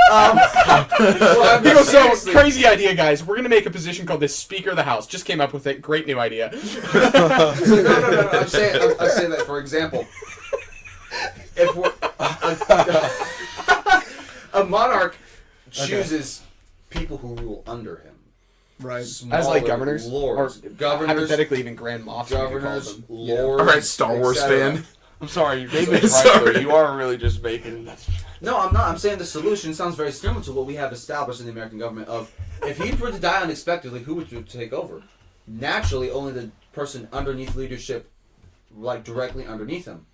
Well, He goes, so, seriously. crazy idea, guys. We're going to make a position called the Speaker of the House. Just came up with it. Great new idea. No. I'm saying that for example, if we're a monarch chooses people who rule under him, right. As like Smaller governors? lords, Or governors, hypothetically even Grand Moffs, we could call governors, them. lords. All right, Star Wars etc. fan. I'm sorry, you're right Sorry. though. You are really just making. No, I'm not. I'm saying the solution sounds very similar to what we have established in the American government. Of if he were to die unexpectedly, who would take over? Naturally, only the person underneath leadership, like directly underneath him.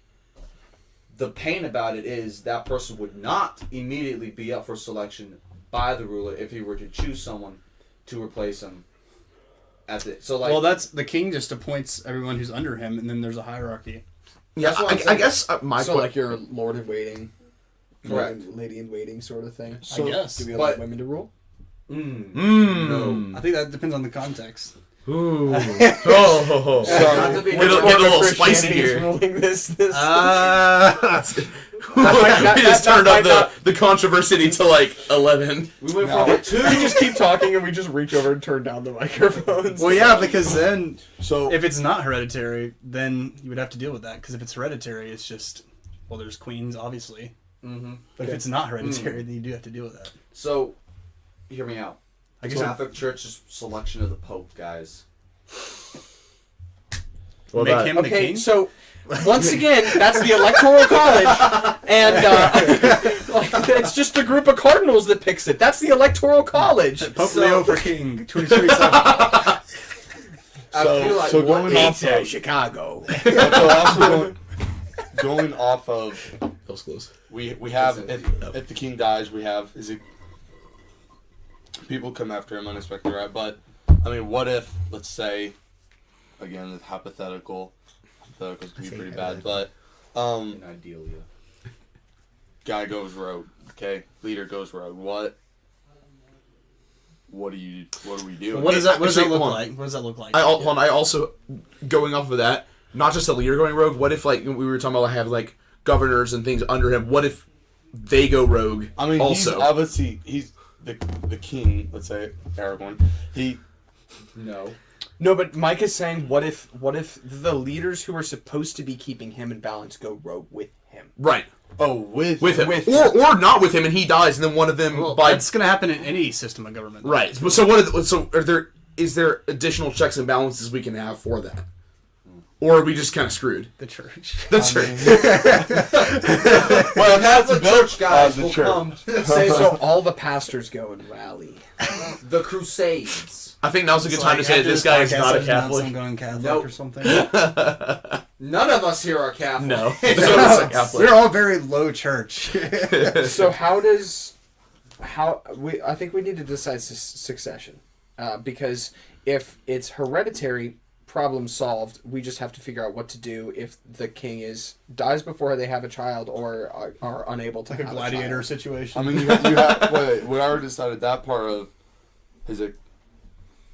The pain about it is that person would not immediately be up for selection by the ruler if he were to choose someone to replace him. So like, Well, that's the king just appoints everyone who's under him, and then there's a hierarchy. Yeah, That's what I'm I saying. guess my So point. like your Lord in Waiting. Correct. Lady in Waiting sort of thing. I guess. Do we But- allow women to rule? No. I think that depends on the context. Ooh. Oh. Not to be Get a little spicy Christianity is here. ruling this. We just turned up the controversy to like 11. we went No. from two. We just keep talking and we just reach over and turn down the microphones. Well, yeah, because then So if it's not hereditary, then you would have to deal with that. Because if it's hereditary, it's just well, there's queens, obviously. Mm-hmm. But if it's not hereditary, then you do have to deal with that. So, hear me out. I The guess Catholic Church's selection of the Pope, guys. Well, make that- him the Okay, king. so once again, that's the Electoral College, and it's just a group of cardinals that picks it. That's the Electoral College. Pope so- Leo for king, 2027. I feel like so what going if- off of Chicago. so also going off of That was close. we have if the king dies, we have is it people come after him unexpectedly, right? But I mean, what if let's say again it's hypotheticals can be pretty bad, but in Idealia. guy goes rogue, okay? Leader goes rogue. What do we do? What does that Actually, look hold on. like? What does that look like? I also going off of that, not just a leader going rogue. What if like we were talking about, have like governors and things under him? What if they go rogue? I mean, also, he's obviously he's the king. Let's say Aragorn. No, but Mike is saying, what if the leaders who are supposed to be keeping him in balance go rogue with him? right With him, with or not with him, and he dies, and then one of them Well, by that's going to happen in any system of government. right. So is there additional checks and balances we can have for that? Or are we just kind of screwed? The church. The church. Well, Catholic Church guys the will church. come. So all the pastors go and rally. The Crusades. I think now's a good time to say that this guy is not a Catholic. I'm going Catholic Nope. or something. None of us here are Catholic. No. None of us are Catholic. We're all very low church. So I think we need to decide succession, because if it's hereditary, problem solved. We just have to figure out what to do if the king dies before they have a child or are unable to Like a have gladiator child. situation. I mean, you have wait. We already decided that part of. Is it?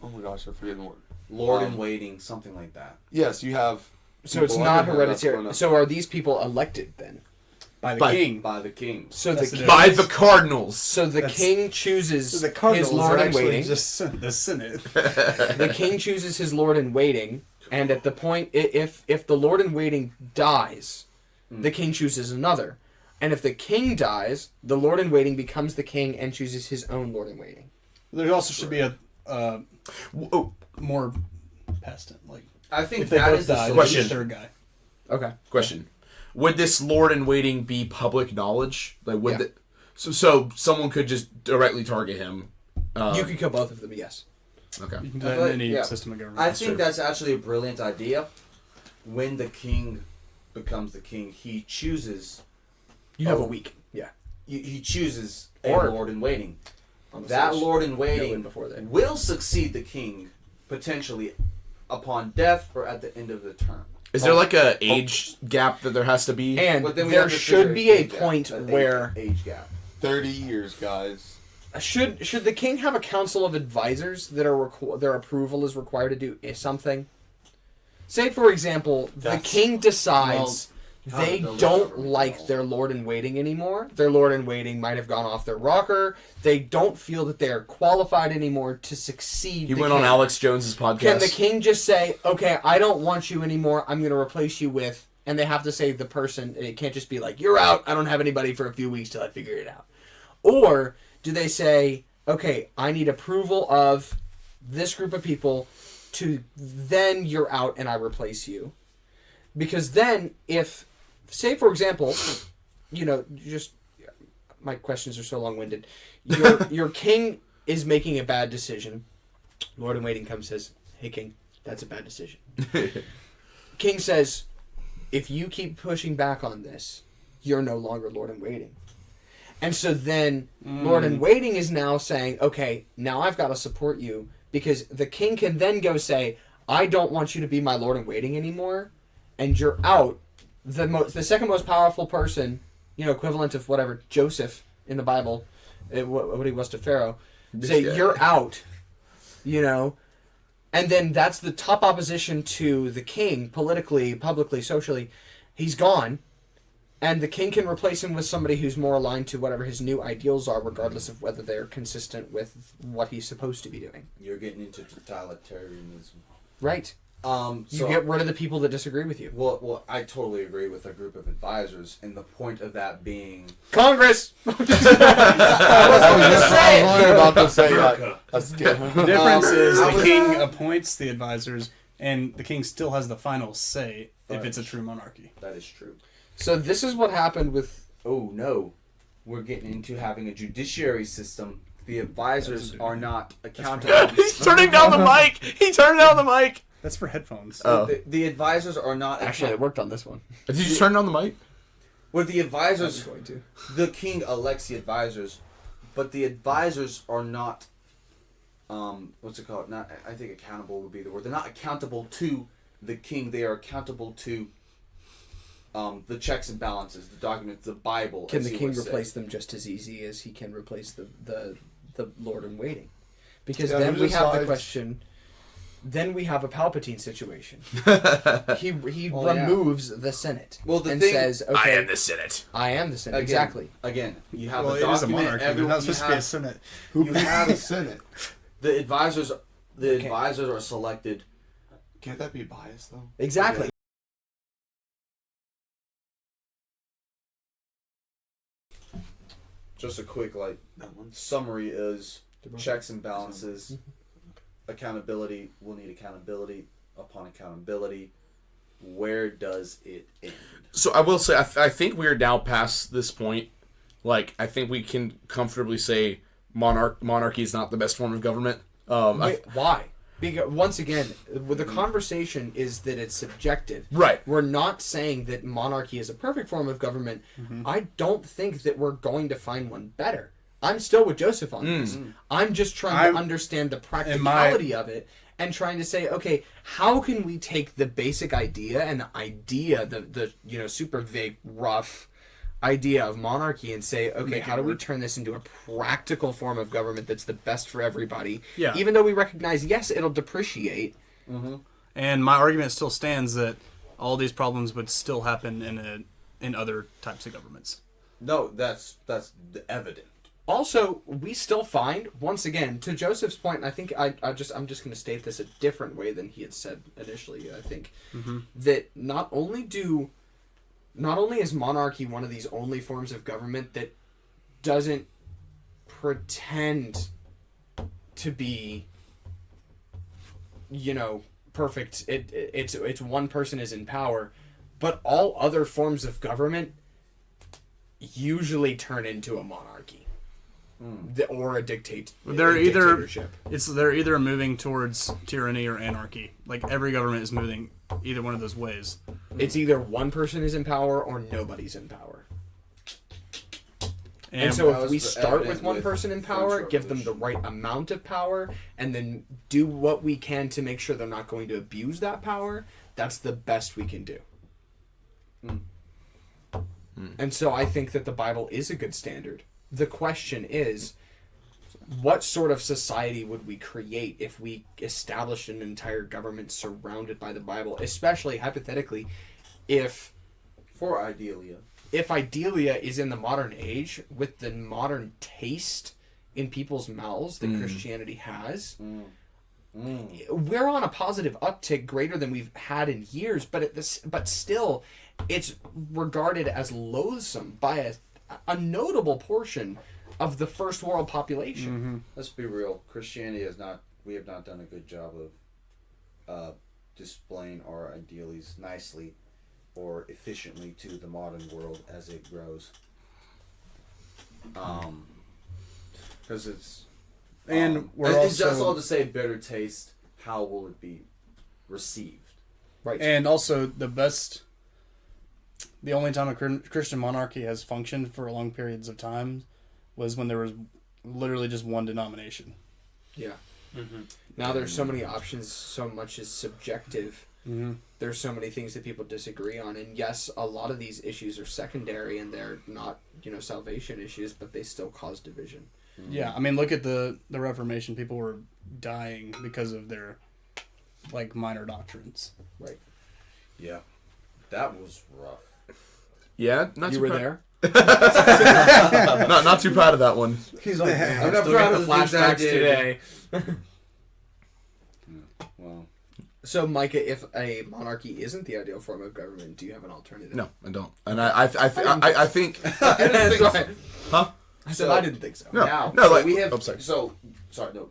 Oh my gosh, I forget the word. Lord in waiting, something like that. Yes, you have. So it's people not under him that's hereditary. gonna- So are these people elected then? by the By- king. By the king. So That's the the king, By the Cardinals. so the That's- king chooses The Cardinals his lord are in actually waiting. just the Senate. The king chooses his lord in waiting, and at the point, if the lord in waiting dies, the king chooses another, and if the king dies, the lord in waiting becomes the king and chooses his own lord in waiting. There also should be a Oh, more pestant. Like I think if they that both is the die, Question. there's a third guy. Okay. question. Would this Lord in Waiting be public knowledge? Like, would Yeah. so someone could just directly target him? You could kill both of them, yes. Okay. You can do I that feel in like- any yeah. system of government. I true. think that's actually a brilliant idea. When the king becomes the king, he chooses. You have a week. Yeah. He chooses a Or- lord in waiting. On the That stage. lord in No, waiting before that. will succeed the king potentially upon death or at the end of the term. Is there like a age gap that there has to be? And But then we there have to should figure be a age gap, point that where age gap. 30 years, guys. should the king have a council of advisors that are their approval is required to do something? Say, for example, the That's- king decides Well, they how the don't government like will. their lord in waiting anymore. Their lord in waiting might have gone off their rocker. They don't feel that they are qualified anymore to succeed. He the went on king. Alex Jones's podcast. Can the king just say, "Okay, I don't want you anymore. I'm going to replace you with," and they have to say the person. It can't just be like, "You're out. I don't have anybody for a few weeks till I figure it out." Or do they say, "Okay, I need approval of this group of people to then you're out and I replace you," because then if, say for example, just my questions are so long-winded. Your king is making a bad decision. Lord in waiting comes and says, "Hey king, that's a bad decision." King says, "If you keep pushing back on this, you're no longer Lord in waiting." And so then Lord in waiting is now saying, "Okay, now I've got to support you," because the king can then go say, "I don't want you to be my Lord in waiting anymore, and you're out." The second most powerful person, equivalent of whatever Joseph in the Bible, what he was to Pharaoh, say, guy. "You're out," and then that's the top opposition to the king, politically, publicly, socially. He's gone, and the king can replace him with somebody who's more aligned to whatever his new ideals are, regardless of whether they're consistent with what he's supposed to be doing. You're getting into totalitarianism. Right. You So get rid of the people that disagree with you. well, I totally agree with a group of advisors, and the point of that being Congress! I was about to say that. That's good. The difference is I the was- king appoints the advisors, and the king still has the final say if it's a true monarchy. that is true. So this is what happened with... Oh no, we're getting into having a judiciary system. The advisors are not accountable. He's turning down the mic. He turned down the mic. That's for headphones. Oh. The advisors are not Actually, I accountable. worked on this one. Did you just turn down the mic? With the advisors, going to. the king elects the advisors, but the advisors are not. What's it called? Not. I think accountable would be the word. They're not accountable to the king. They are accountable to. The checks and balances, the documents, the Bible. Can as the you king would say. replace them just as easy as he can replace the Lord in waiting? Because Yeah, then who we have the decides? question. Then we have a Palpatine situation. he Well, yeah. removes the Senate Well, the and thing- says, I "Okay, am the Senate. I am the Senate." Again, Exactly. Again, you have well, a it is a document. monarchy. But Everyone, not you supposed to be a have, senate. you have the Senate. the advisors. The Okay. advisors are selected. Can't that be biased, though? Exactly. Just a quick That one. summary is checks and balances, accountability. We'll need accountability upon accountability. where does it end? So I will say, I think we are now past this point. Like, I think we can comfortably say monarchy is not the best form of government. Wait, why? Because once again, the conversation is that it's subjective. Right. We're not saying that monarchy is a perfect form of government. I don't think that we're going to find one better. I'm still with Joseph on this. I'm just trying to understand the practicality of it and trying to say, okay, how can we take the basic idea and the super vague, rough idea of monarchy and say, okay, how do we turn this into a practical form of government that's the best for everybody? Yeah. Even though we recognize, yes, it'll depreciate. And my argument still stands that all these problems would still happen in other types of governments. No, that's evident. Also, we still find, once again, to Joseph's point, and I think I'm just going to state this a different way than he had said initially, I think, that not only is monarchy one of these only forms of government that doesn't pretend to be, perfect. It's one person is in power, but all other forms of government usually turn into a monarchy. Or a dictatorship. They're either moving towards tyranny or anarchy. Like every government is moving either one of those ways. It's either one person is in power or nobody's in power. And so if we start with one person in power, give them the right amount of power, and then do what we can to make sure they're not going to abuse that power, that's the best we can do. And so I think that the Bible is a good standard. The question is, what sort of society would we create if we established an entire government surrounded by the Bible? Especially, hypothetically, if Idelia is in the modern age, with the modern taste in people's mouths that Christianity has, we're on a positive uptick greater than we've had in years, but still, it's regarded as loathsome by a notable portion of the first world population. Let's be real. We have not done a good job of displaying our ideals nicely or efficiently to the modern world as it grows. Because it's... And it's just all to say better taste. How will it be received? Right. And also the only time a Christian monarchy has functioned for long periods of time was when there was literally just one denomination. Yeah. Now there's so many options, so much is subjective. There's so many things that people disagree on, and yes, a lot of these issues are secondary and they're not, salvation issues, but they still cause division. Yeah, I mean, look at the Reformation. People were dying because of their minor doctrines. Right. Yeah. That was rough. Yeah, not You too were proud. there? not too proud of that one. He's like, I'm I'm not still proud getting of the the things I flashbacks did. today. Well, So, Micah, if a monarchy isn't the ideal form of government, do you have an alternative? No, I don't. And I think. That's right. Huh? I said I didn't think so. No, now, no, so we have... I'm sorry. Sorry, no.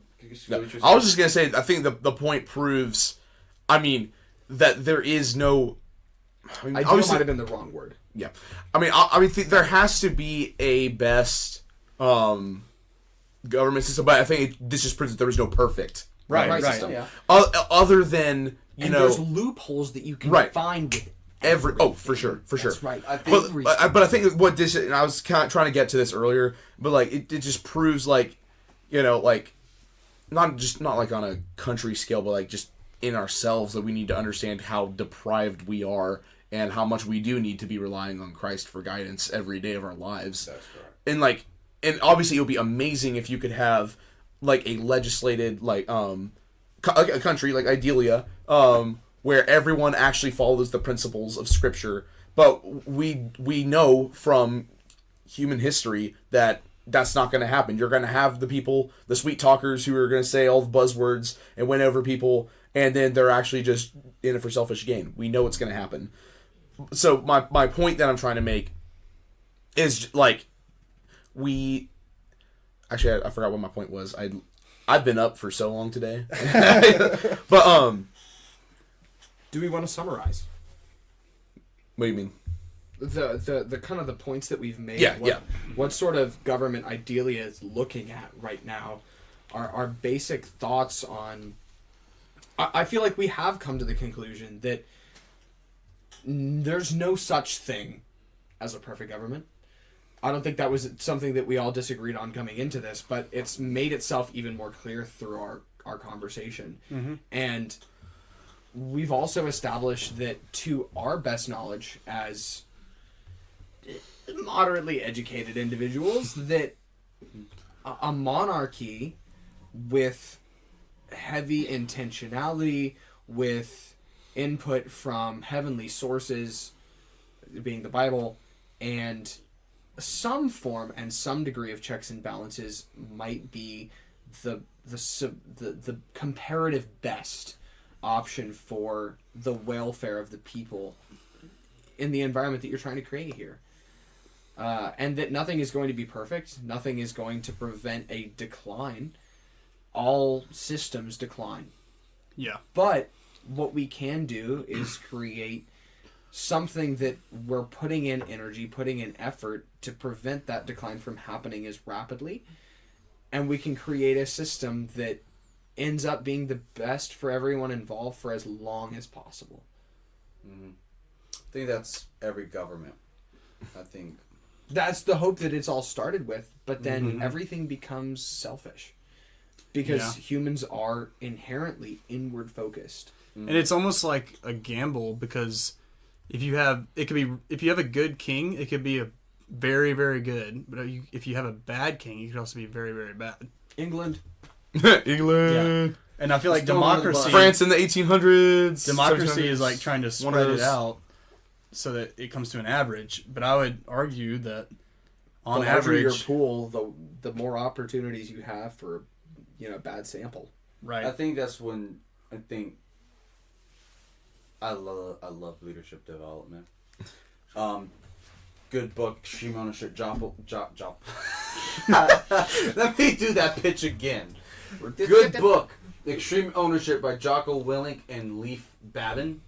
No, I was just gonna say, I think the point proves, that there is no. Ideal might have been the wrong word. Yeah, there has to be a best government system, but I think this just proves that there is no perfect Right. system. Yeah. Other than There's loopholes that you can find with for sure. That's right. But I think what this, and I was kind of trying to get to this earlier, but it just proves not on a country scale, but just in ourselves, that we need to understand how deprived we are and how much we do need to be relying on Christ for guidance every day of our lives. That's correct. And obviously it would be amazing if you could have a legislated a country like Idelia, where everyone actually follows the principles of Scripture. But we know from human history that that's not going to happen. You're going to have the people, the sweet talkers, who are going to say all the buzzwords and win over people, and then they're actually just in it for selfish gain. We know it's going to happen. So my point that I'm trying to make is we actually I forgot what my point was. I've been up for so long today, but do we want to summarize? What do you mean? The kind of the points that we've made. Yeah, What sort of government Idelia is looking at right now are basic thoughts on. I feel like we have come to the conclusion that there's no such thing as a perfect government. I don't think that was something that we all disagreed on coming into this, but it's made itself even more clear through our conversation. Mm-hmm. And we've also established that to our best knowledge as moderately educated individuals, that a monarchy with heavy intentionality, with input from heavenly sources, being the Bible, and some form and some degree of checks and balances might be the comparative best option for the welfare of the people in the environment that you're trying to create here. And that nothing is going to be perfect. Nothing is going to prevent a decline. All systems decline. Yeah. But what we can do is create something that we're putting in energy, putting in effort to prevent that decline from happening as rapidly. And we can create a system that ends up being the best for everyone involved for as long as possible. Mm-hmm. I think that's every government. I think that's the hope that it's all started with, but then Mm-hmm. everything becomes selfish because humans are inherently inward focused. And it's almost like a gamble, because if you have a good king, it could be a very, very good. But if you have a bad king, you could also be very, very bad. England. England. And I feel like Still under the democracy, bus. France in the 1800s. democracy is 1700s. like trying to One of spread it those. out so that it comes to an average. But I would argue that on The larger your average, pool, the more opportunities you have for, bad sample. right? I think that's when I love leadership development. Good book, Extreme Ownership. Let me do that pitch again. Good book, Extreme Ownership by Jocko Willink and Leif Babin.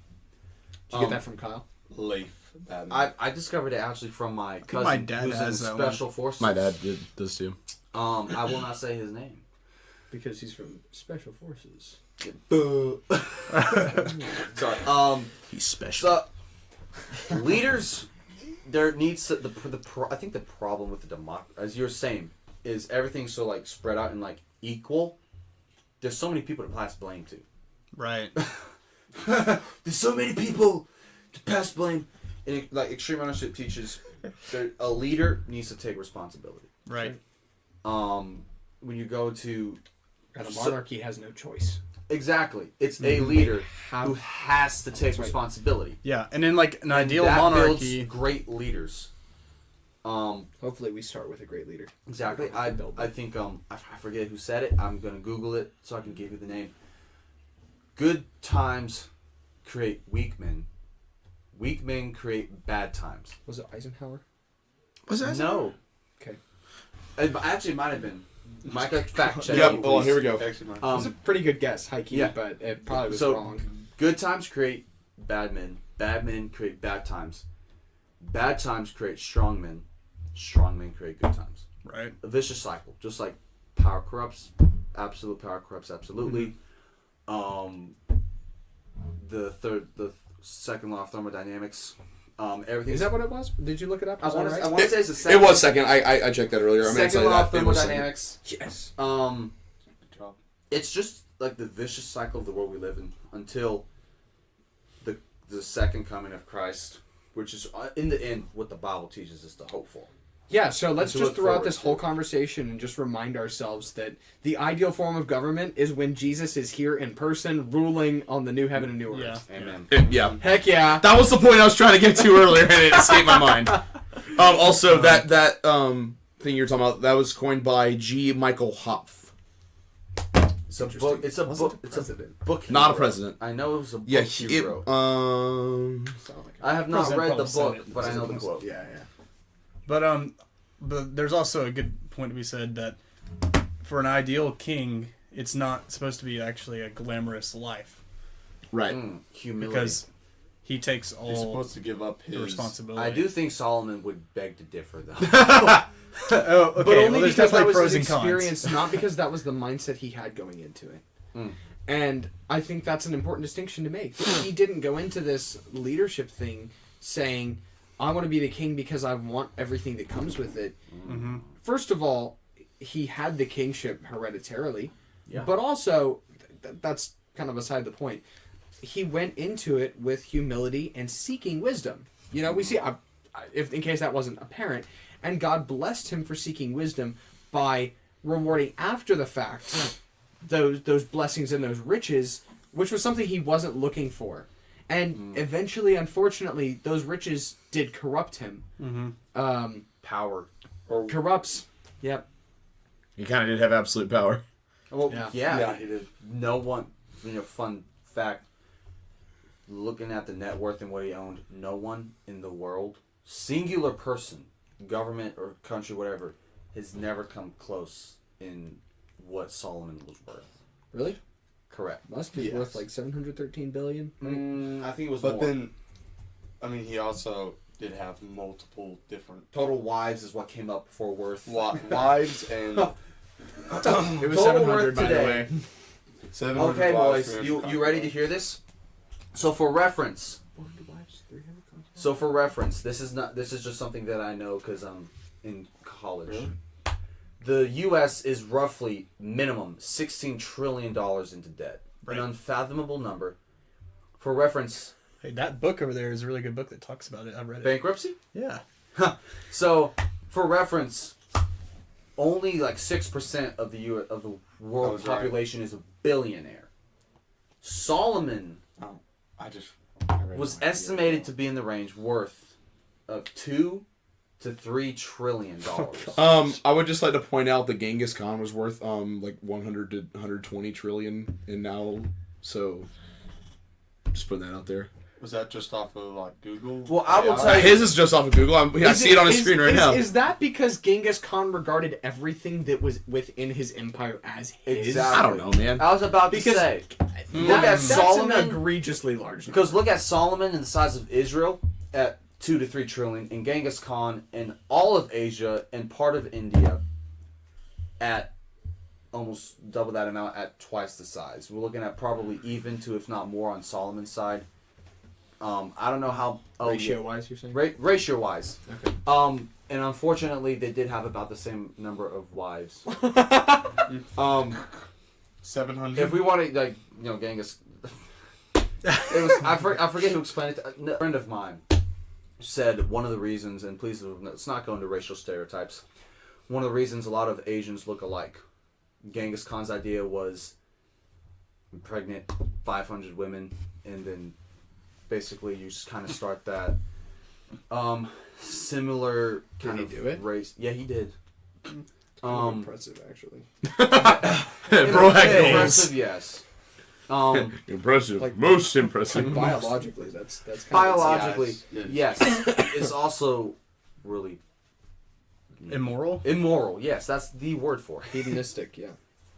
Did you get that from Kyle? Leif Babin. I discovered it actually from my cousin my dad who's in has that Special Forces. My dad did this too. I will not say his name. Because he's from Special Forces. Sorry. He's special. So, leaders, there needs to, I think the problem with the democracy, as you're saying, is everything's so like spread out and like equal. There's so many people to pass blame to. Right. There's so many people to pass blame. And like Extreme Ownership teaches, a leader needs to take responsibility. Right. When you go to And a monarchy has no choice. exactly, it's a leader Have- who has to take right. responsibility. Yeah, and in like an And ideal that monarchy, builds great leaders. Hopefully we start with a great leader. Exactly. I think I forget who said it. I'm gonna Google it so I can give you the name. Good times create weak men. Weak men create bad times. Was it Eisenhower? Was that? No. Okay. It actually might have been. Micah, fact check. Yep. me, Oh, please. here we go. Actually, It was a pretty good guess, high key, yeah. but it probably was So- wrong. Good times create bad men. Bad men create bad times. Bad times create strong men. Strong men create good times. right? A vicious cycle. Just like power corrupts. Absolute power corrupts absolutely. The second law of thermodynamics. Everything. Is that what it was? Did you look it up? I Was want that to. right? I want to say it's the second. It was second. I checked that earlier. I'm gonna Second tell you law of that. It was second. thermodynamics. Yes. good job. It's just like the vicious cycle of the world we live in until the second coming of Christ, which is in the end what the Bible teaches us to hope for. Yeah, so let's To just look throw out forward this to. whole conversation and just remind ourselves that the ideal form of government is when Jesus is here in person ruling on the new heaven and new earth. Yeah. Amen. Yeah. Heck yeah. That was the point I was trying to get to earlier, and it escaped my mind. Also, that thing you're talking about, that was coined by G. Michael Hopf. It's a book. It's a Wasn't book. a It's a president. book. he Not a wrote. president. I know it was a book Yeah, he wrote. Sound like I have not President read the probably said book, it. but I know the quote. yeah. But there's also a good point to be said that for an ideal king, it's not supposed to be actually a glamorous life, Right. Humility. because he takes He's all supposed to give up the his responsibility. I do think Solomon would beg to differ, though. Oh, okay. But only well, there's because that definitely was pros his and cons. experience, not because that was the mindset he had going into it. Mm. And I think that's an important distinction to make. He didn't go into this leadership thing saying, I want to be the king because I want everything that comes with it. Mm-hmm. First of all, he had the kingship hereditarily, Yeah. but also, that's kind of beside the point. He went into it with humility and seeking wisdom. You know, we see, if in case that wasn't apparent, and God blessed him for seeking wisdom by rewarding after the fact those blessings and those riches, which was something he wasn't looking for. And eventually, unfortunately, those riches did corrupt him. Mm-hmm. Power. Corrupts. Yep. He kind of did have absolute power. Well, Yeah. yeah. he did. No one, fun fact, looking at the net worth and what he owned, no one in the world, singular person, government or country, whatever, has never come close in what Solomon was worth. Really? Correct. Musk is Yes. worth like 713 billion. I think it was But more. then, I mean, he also did have multiple different Total wives is what came up for worth. wives and It was Total 700, worth by the today. way. 700 Okay, wives, boys, 300 you ready to hear this? So for reference, 400 wives, 300 this is just something that I know because I'm in college. Really? The U.S. is roughly minimum $16 trillion into debt, Right. an unfathomable number. For reference, Hey, that book over there is a really good book that talks about it. I've read it. bankruptcy. Yeah. So, for reference, only like 6% of the world was right. population is a billionaire. Solomon I just was estimated to be in the range worth of $2 to $3 trillion. I would just like to point out that Genghis Khan was worth like 100 to 120 trillion, and now so just putting that out there. Was that just off of like Google? Well, I will tell you- His is just off of Google. I see it on the screen right now. Is that because Genghis Khan regarded everything that was within his empire as his? Exactly. I don't know, man. I was about to Because- say, look at That's Solomon. an egregiously large number. Because look at Solomon and the size of Israel at 2 to 3 trillion, and Genghis Khan and all of Asia and part of India at almost double that amount at twice the size. We're looking at probably even to, if not more, on Solomon's side. I don't know how Ratio-wise, you're saying? ratio wise. Okay. And unfortunately, they did have about the same number of wives. 700. If we want to, Genghis. It was I forget who explained it. A friend of mine said one of the reasons, and please let's not go into racial stereotypes. One of the reasons a lot of Asians look alike. Genghis Khan's idea was impregnate 500 women, and then basically you just kind of start that. Similar kind Did of he do it? race. Yeah, he did. Impressive, actually. Bro had goals. Impressive, yes. Impressive. Like- Most impressive. Biologically, that's kind of Biologically, Yes. yes. It's also really Immoral? immoral. Yes, that's the word for it. hedonistic. Yeah.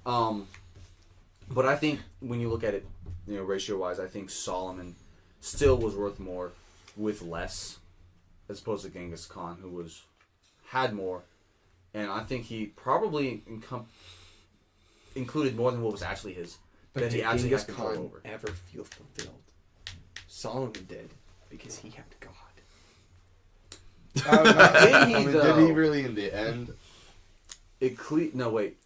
But I think when you look at it, ratio-wise, I think Solomon still was worth more with less, as opposed to Genghis Khan, who had more, and I think he probably included more than what was actually his. But that did he actually Genghis had control Khan over. ever feel fulfilled? Solomon did, because he had God. Did he, did though? he really in the end? No, wait.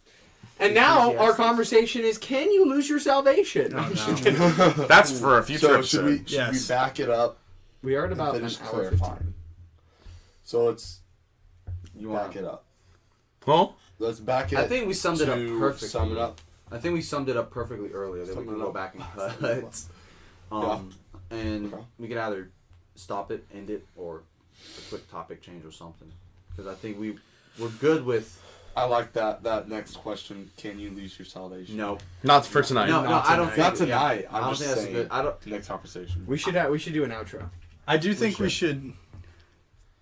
And now our Ecclesiastes. conversation is: can you lose your salvation? That's for a future So episode. should we back it up We are at and about an finish hour clarifying? 15. So let's You back want? it up. Huh? Let's back it. I think we summed it up to perfectly. Sum it up. I think we summed it up perfectly earlier. That we Sum can it go up. back and Sum it up. cut. And Okay. we could either stop it, end it, or a quick topic change or something. Because I think we're good with I like that next question. Can you lose your salvation? no. Not for tonight. No, I don't tonight. think Not tonight. I I'm don't just think that's saying. a good. I don't. Next conversation. We should do an outro. I do think we should.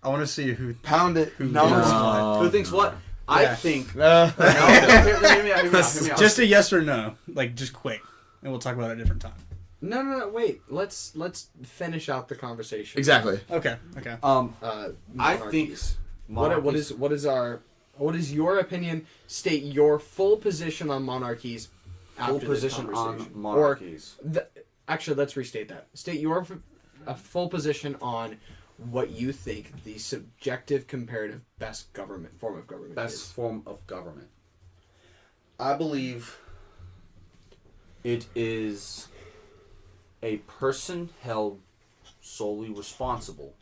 I want to see who. Pound it. Who No. No. Who thinks what? Yeah. I think. Uh, No, hear me out. Just a yes or no, like just quick, and we'll talk about it at a different time. No. Wait. Let's finish out the conversation. Exactly. Okay. I think What is your opinion? State your full position on monarchies. full After position this on conversation. monarchies. Actually, let's restate that. State your full position on what you think the subjective comparative best form of government Best is. form of government. I believe it is a person held solely responsible,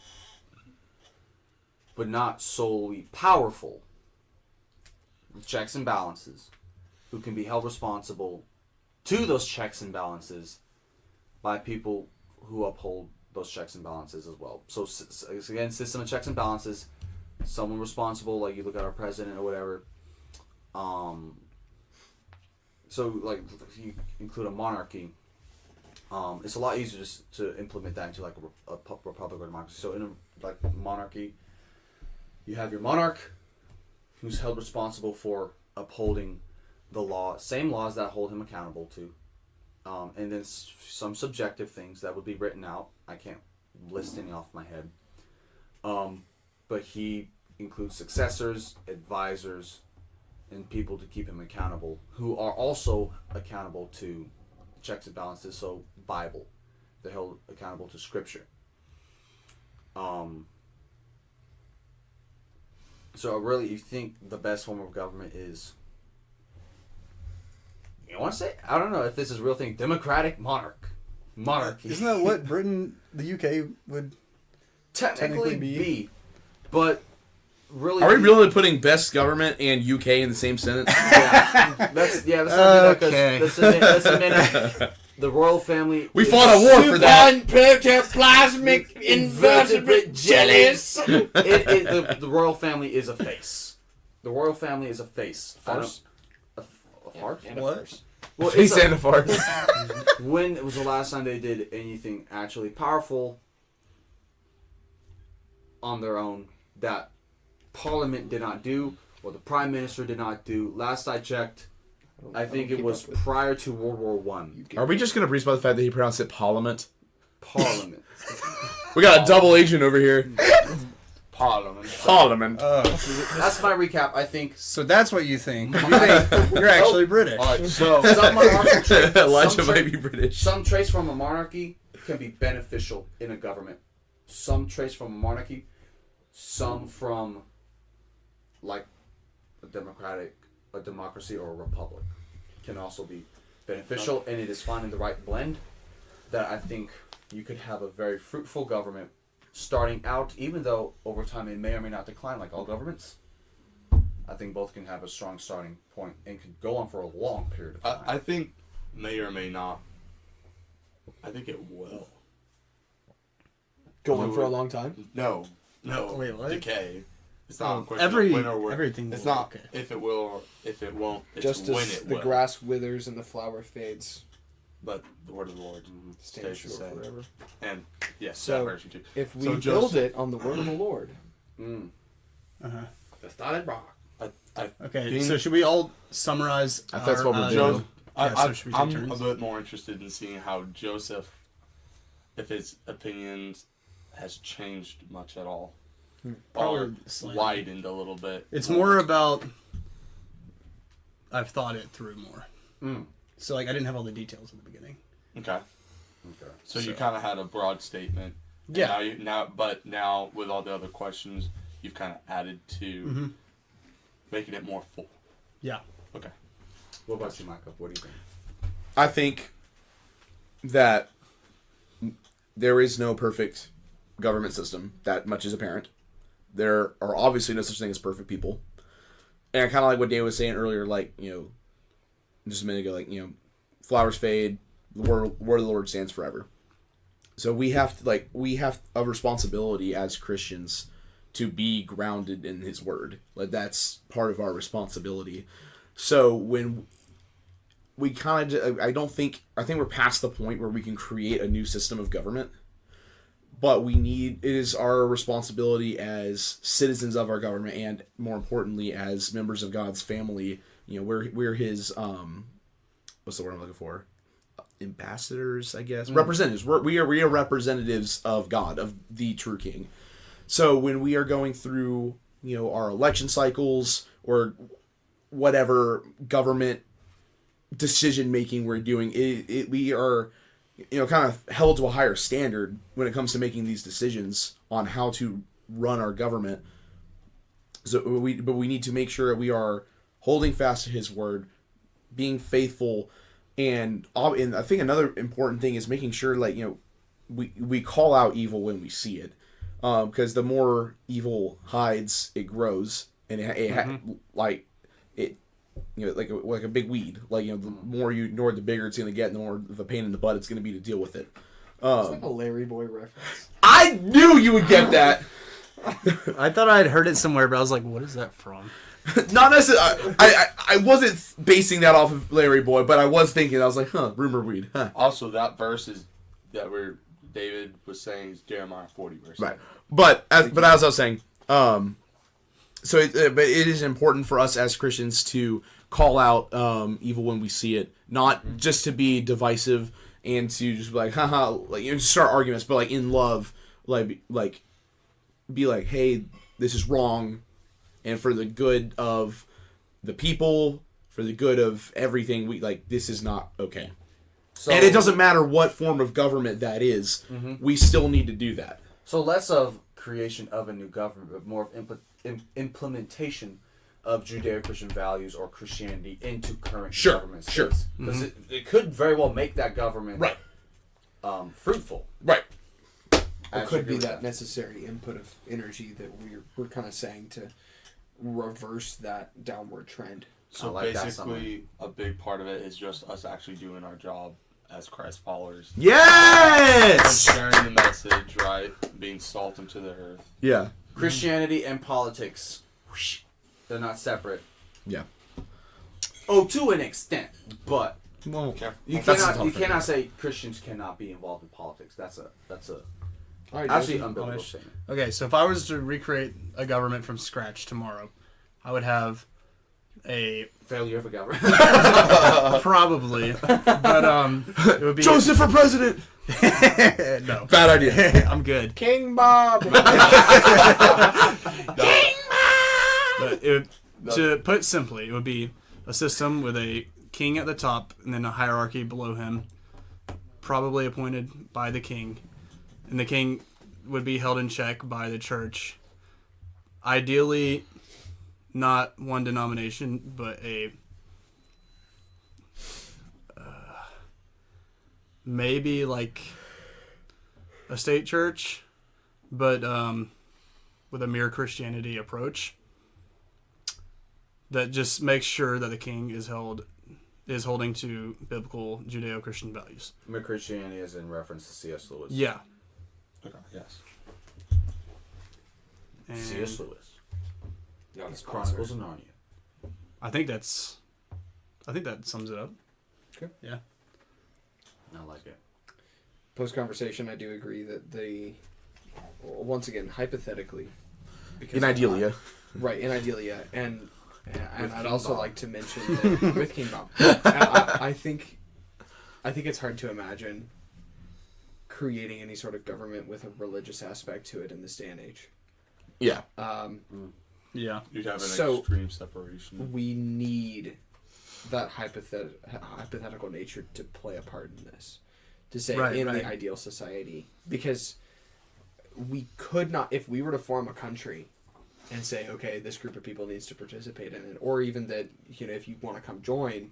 but not solely powerful, with checks and balances, who can be held responsible to those checks and balances by people who uphold those checks and balances as well. So again, system of checks and balances, someone responsible, like you look at our president or whatever. So like if you include a monarchy, it's a lot easier just to implement that into like a republic or democracy. So in a like monarchy, you have your monarch, who's held responsible for upholding the law, same laws that hold him accountable to, and then some subjective things that would be written out. I can't list any off my head, but he includes successors, advisors, and people to keep him accountable, who are also accountable to checks and balances. So Bible, they're held accountable to Scripture. So really, you think the best form of government is, you want to say, I don't know if this is a real thing, democratic monarchy. Isn't that what Britain, the UK would technically be? But really, Are we really putting best government and UK in the same sentence? Let's not do that, 'cause Okay. let's admit the royal family. We fought a war for that. Protoplasmic invertebrate jellies. The royal family is a face. The royal family is a face. Farce? A farce? And a What? farce. Well, Face it's a- and a farce. when was the last time they did anything actually powerful on their own that Parliament did not do, or the Prime Minister did not do? Last I checked, I think it was prior to World War One. Are we just going to breeze by the fact that he pronounced it Parliament? Parliament. We got a double agent over here. Parliament. Parliament. That's my recap. I think So that's what you think. You think you're actually British. All right, so some monarchy traits, Elijah some might be British. some traits from a monarchy can be beneficial in a government. Some traits from a monarchy, some from like a democracy or a republic can also be beneficial, and it is finding the right blend that I think you could have a very fruitful government starting out, even though over time it may or may not decline like all governments. I think both can have a strong starting point and could go on for a long period of time. I think may or may not. I think it will. Go on for a long time. No. Wait, what? Decay. It's not a question of when or where. everything. It's will, not okay. if it will or if it won't. It's Just when as it the will. grass withers and the flower fades, But the word of the Lord stand stays the sure same. forever. And yes, So, that version too. If we So build Joseph- it on the word of the Lord, Uh-huh. The solid rock. Okay, Being- so should we all summarize? I thought that's what we're Joe. doing. So should we take I'm turns? a bit more interested in seeing how Joseph, if his opinions has changed much at all, Probably or slightly. widened a little bit. It's more about I've thought it through more. So like I didn't have all the details at the beginning. Okay. Okay. So you kind of had a broad statement. And Yeah. now with all the other questions, you've kind of added to making it more full. Yeah. Okay. What about you, Micah? What do you think? I think that there is no perfect government system. That much is apparent. There are obviously no such thing as perfect people. And kind of like what Dave was saying earlier, like, just a minute ago, like, flowers fade, the word of the Lord stands forever. So we have a responsibility as Christians to be grounded in His Word. Like, that's part of our responsibility. So when we kind of, I think we're past the point where we can create a new system of government. But it is our responsibility as citizens of our government, and more importantly, as members of God's family. We're His, what's the word I'm looking for? ambassadors, I guess, representatives. We are representatives of God, of the true King. So when we are going through, our election cycles or whatever government decision making we're doing, we are, kind of held to a higher standard when it comes to making these decisions on how to run our government. So we need to make sure that we are holding fast to His word, being faithful, and I think another important thing is making sure, we call out evil when we see it, because the more evil hides, it grows, and like a big weed. The more you ignore it, the bigger it's going to get, and the more of a pain in the butt it's going to be to deal with it. It's like a Larry Boy reference. I knew you would get that. I thought I'd heard it somewhere, but I was like, what is that from? Not necessarily. I wasn't basing that off of Larry Boy, but I was thinking. I was like, rumor weed. Huh. Also, that verse is David was saying is Jeremiah 40 verse. Right. But as I was saying, but it is important for us as Christians to call out evil when we see it, not just to be divisive and to just be like, haha, start arguments, but in love, be like, hey, this is wrong, and for the good of the people, for the good of everything, this is not okay. So, and it doesn't matter what form of government that is, we still need to do that. So less of creation of a new government, but more of implementation of Judeo-Christian values or Christianity into current government states. Because it could very well make that government fruitful. Right. It could be that necessary input of energy that we're kind of saying to reverse that downward trend. So basically, a big part of it is just us actually doing our job as Christ followers. Yes! And sharing the message, right? Being salt into the earth. Yeah. Christianity and politics, they're not separate. Yeah. Oh, to an extent, but well, you cannot say Christians cannot be involved in politics. That's a actually unbiblical statement. Okay, so if I was to recreate a government from scratch tomorrow, I would have a failure of a government. Probably, but it would be Joseph for president. No, bad idea. I'm good. King Bob. King Bob. To put it simply, it would be a system with a king at the top and then a hierarchy below him, probably appointed by the king. And the king would be held in check by the church. Ideally, not one denomination, but maybe a state church, but with a mere Christianity approach that just makes sure that the king is holding to biblical Judeo-Christian values. Mere Christianity is in reference to C.S. Lewis. Yeah. Okay. Yes. And C.S. Lewis. Yeah, His Chronicles of Narnia. I think that sums it up. Okay. Yeah. I like it. Post conversation, I do agree that once again, hypothetically, because In Idealia. right, in Idealia, and I'd also like to mention that with King Bob, I think it's hard to imagine creating any sort of government with a religious aspect to it in this day and age. Yeah. Yeah. You'd have an So, extreme separation. We need that hypothetical nature to play a part in this. To say the ideal society. Because we could not, if we were to form a country and say, okay, this group of people needs to participate in it, or even that, if you want to come join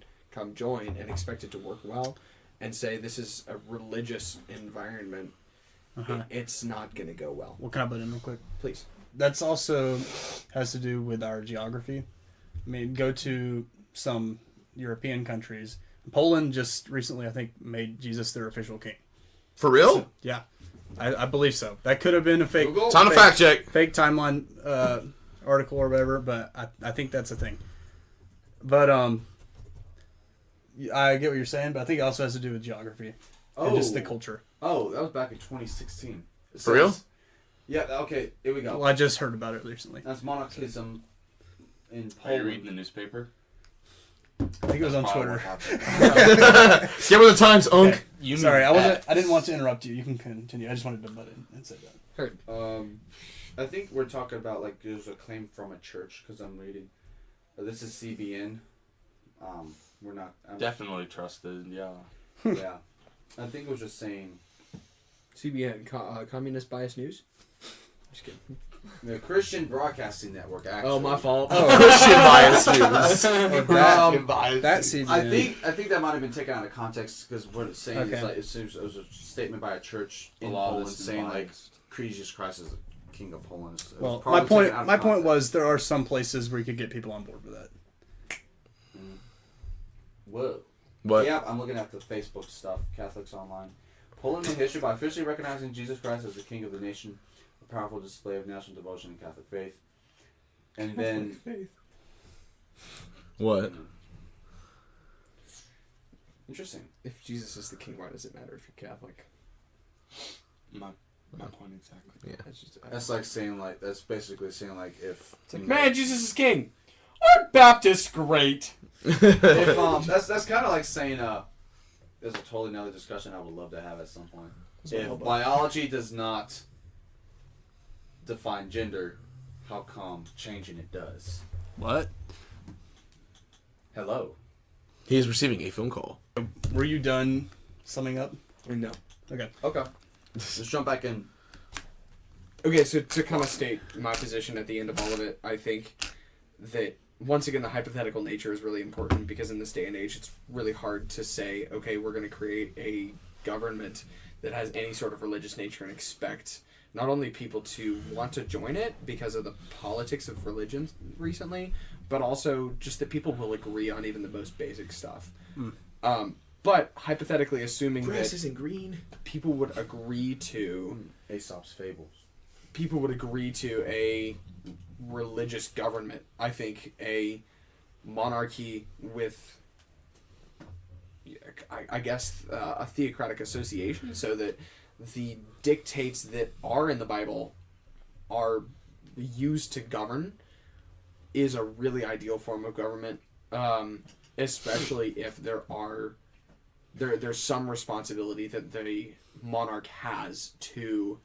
and expect it to work well, and say this is a religious environment, it's not going to go well. Well, can I butt in real quick? Please. That's also has to do with our geography. I mean, go to some European countries. Poland just recently, I think, made Jesus their official king. For real? So, yeah, I believe so. That could have been a fake. Time to fact check. Fake timeline article or whatever, but I think that's a thing. But I get what you're saying, but I think it also has to do with geography and just the culture. Oh, that was back in 2016. For real? Yeah. Okay. Here we go. Well, I just heard about it recently. That's monarchism in Poland. Are you reading the newspaper? I think it was on Probably Twitter. what happened. Get with the times, Unk. Okay. You Sorry, mean I didn't want to interrupt you. You can continue. I just wanted to butt in and say that. Heard. I think we're talking about like there's a claim from a church because I'm reading. This is CBN. We're not. Definitely trusted, yeah. Yeah. I think it was just saying CBN, Communist Bias News? Just kidding. the Christian Broadcasting Network. Actually. Oh, my fault. Christian bias news. That CBN. I think that might have been taken out of context because what it's saying is Okay. like it seems it was a statement by a church in A lot of Poland this is saying like biased. Jesus Christ is the King of Poland. So it was Well, probably my point taken out of my point context. was there are some places where you could get people on board with that. Whoa. What? Yeah, I'm looking at the Facebook stuff. Catholics Online. Poland made history by officially recognizing Jesus Christ as the King of the nation, a powerful display of national devotion and Catholic faith. And then What? interesting. If Jesus is the king, why does it matter if you're Catholic? My point exactly. Yeah. That's just. That's like saying like that's basically saying like if It's like, man, Jesus is king. Aren't Baptists great? if that's kind of like saying there's a totally another discussion I would love to have at some point. If biology does not define gender, how come changing it does? What? Hello. He is receiving a phone call. Were you done summing up? No. Okay. Okay. Let's jump back in. Okay, so to kind of state my position at the end of all of it, I think that, once again, the hypothetical nature is really important because in this day and age, it's really hard to say, okay, we're going to create a government that has any sort of religious nature and expect not only people to want to join it because of the politics of religion recently, but also just that people will agree on even the most basic stuff. But hypothetically, assuming that isn't green. people would agree to Aesop's fables. people would agree to a religious government. I think a monarchy with, I guess, a theocratic association, so that the dictates that are in the Bible are used to govern, is a really ideal form of government, especially if there's some responsibility that the monarch has to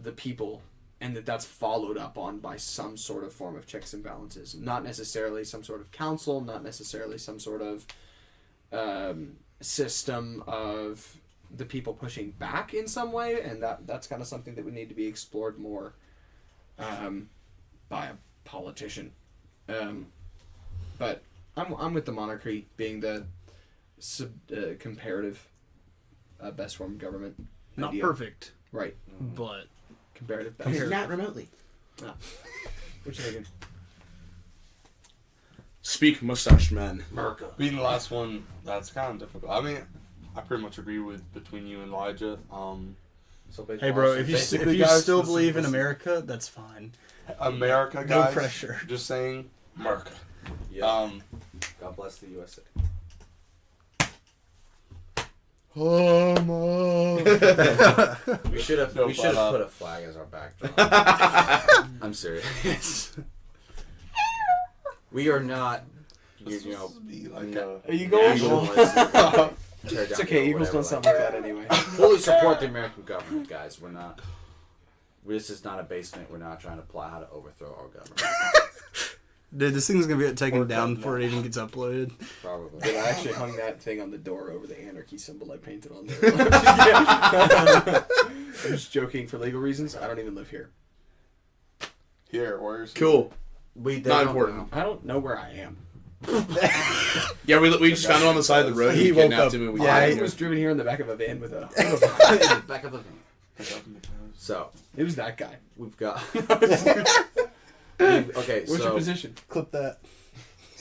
the people, and that's followed up on by some sort of form of checks and balances. Not necessarily some sort of council, not necessarily some sort of system of the people pushing back in some way, and that's kind of something that would need to be explored more by a politician. But I'm with the monarchy being the comparative best form of government. Not idea. perfect, Right. but Comparative best. Not remotely. What you thinking? Speak, mustached man. America. Being the last one, that's kind of difficult. I mean, I pretty much agree with between you and Elijah. So basically, hey, bro, if you basically, you guys, still listen, believe in listen. America, that's fine. America, No guys. pressure. Just saying, America. Yeah. God bless the USA. We should have No, put a flag as our backdrop. I'm serious. We are not. You know. Be like No. a Eagles? nationalists. It's okay, Eagles don't sound like that anyway. Fully support the American government, guys. We're not. This is not a basement. We're not trying to plot how to overthrow our government. Dude, this thing's gonna get taken Or down cut before it even gets uploaded. Probably. But I actually hung that thing on the door over the anarchy symbol I painted on there. I'm just joking for legal reasons. I don't even live here. here. Where's Cool. They Not don't important. know. I don't know where I am. Yeah, we just found him on the side of the road. He He woke kidnapped up. him and we Yeah, I killed him. was driven here in the back of a van with a. Back of the van. So It was that guy. we've got. Okay, What's so your position? Clip that.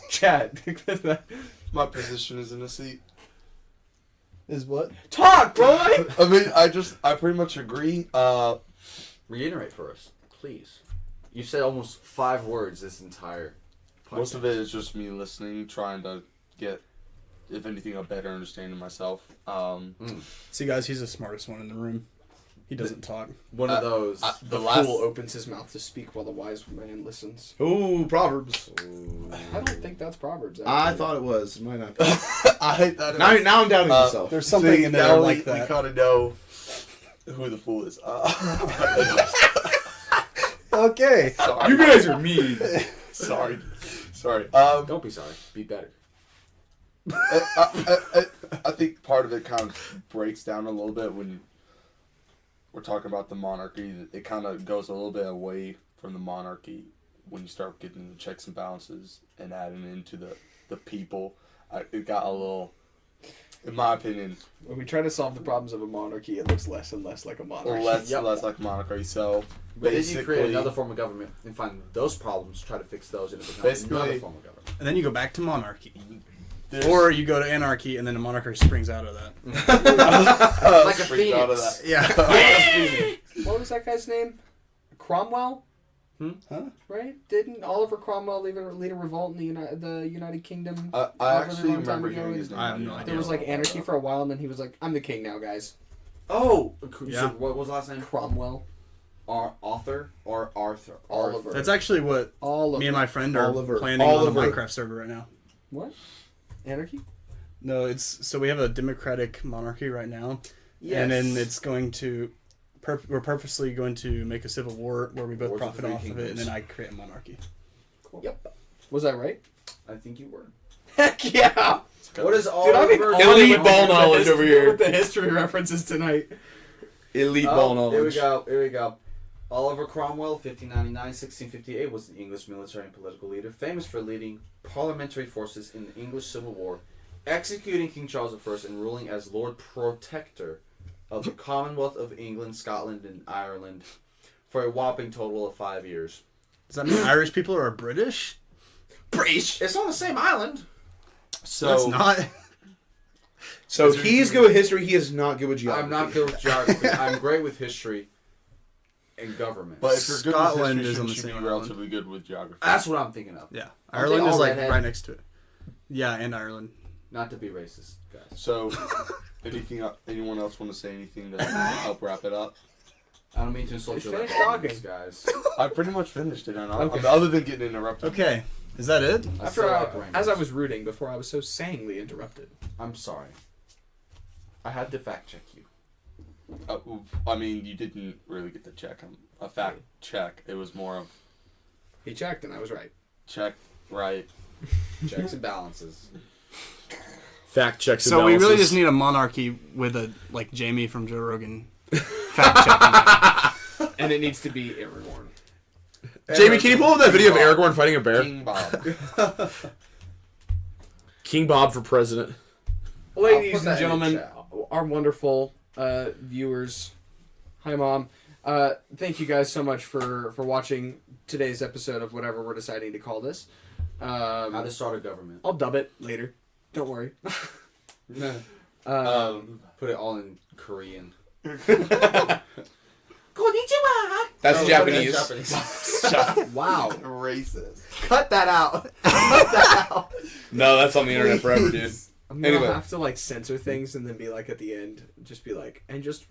Chad. My position is in a seat. Is what? Talk, boy! I mean, I pretty much agree. reiterate for us, please. You said almost 5 words this entire. Most of it is just me listening, trying to get, if anything, a better understanding of myself. See, guys, he's the smartest one in the room. He doesn't talk. One of those. The fool opens his mouth to speak while the wise man listens. Ooh, Proverbs. I don't think that's Proverbs. I actually. thought it was. It might not be. I hate that. Now I'm doubting myself. There's something in there like We that. kind of know who the fool is. Okay. Sorry. You guys are mean. Sorry. Don't be sorry. Be better. I think part of it kind of breaks down a little bit when we're talking about the monarchy. It kind of goes a little bit away from the monarchy when you start getting the checks and balances and adding into the people. It got a little, in my opinion, When we try to solve the problems of a monarchy, it looks less and less like a monarchy. less like a monarchy. So But then you basically, create another form of government and find those problems, try to fix those, and it becomes Basically- another form of government. And then you go back to monarchy. there's- Or you go to anarchy, and then a monarchy springs out of that. Like a freaked out of phoenix. that. Yeah. What was that guy's name? Cromwell? Huh? Right? Didn't Oliver Cromwell lead a revolt in the United Kingdom? I a actually long time remember ago? hearing his name. I have no idea. There was like anarchy for a while, and then he was like, "I'm the king now, guys." Oh! Yeah. So what was the last name? Cromwell. Arthur or Arthur? Oliver. That's actually what Oliver. me and my friend are Oliver. planning Oliver. on a Minecraft server right now. What? Anarchy? No, it's so we have a democratic monarchy right now, Yes. and then it's going to. We're purposely going to make a civil war where we both Wars of profit Three off of it, and Kingdoms. then I create a monarchy. Cool. Yep. Was I right? I think you were. Heck yeah! What is Dude, Oliver? I'm Elite ball knowledge over here. With the history references tonight. Elite ball Oh, here we knowledge. go. Oliver Cromwell, 1599-1658, was an English military and political leader, famous for leading parliamentary forces in the English Civil War, executing King Charles I, and ruling as Lord Protector of the Commonwealth of England, Scotland, and Ireland for a whopping total of 5 years. Does that mean Irish people are British? British. It's on the same island. So It's not. So he's good with history. He is not good with geography. I'm not good with geography. I'm great with history and government. But if you're good Scotland with is history, on the you should same be island. relatively good with geography. That's what I'm thinking of. Yeah, Aren't they Ireland is all like redhead? right next to it. Yeah, and Ireland. Not to be racist, guys. So, anyone else want to say anything to help wrap it up? I don't mean to insult You your finished language, guys. I pretty much finished it, and Okay. other than getting interrupted. Okay, is that it? I After still like rainbows. as I was rooting before I was so sayingly interrupted. I'm sorry. I had to fact check you. I mean, you didn't really get the check. A fact check. It was more of He checked and I was right. check, right. Checks and balances. Fact checks. And So we really balances. just need a monarchy with a like Jamie from Joe Rogan fact checking. And it needs to be Aragorn. Jamie, can you pull up that video of Aragorn fighting a bear? King Bob. King Bob for president. Ladies put and that in the gentlemen, chat. our wonderful viewers. Hi, Mom. Thank you guys so much for watching today's episode of whatever we're deciding to call this. How to start a government. I'll dub it later. Don't worry. Put it all in Korean. That's Japanese. Wow. Racist. Cut that out. No, that's on the internet forever, dude. I'm gonna Anyway. have to like censor things and then be like at the end, just be like, and just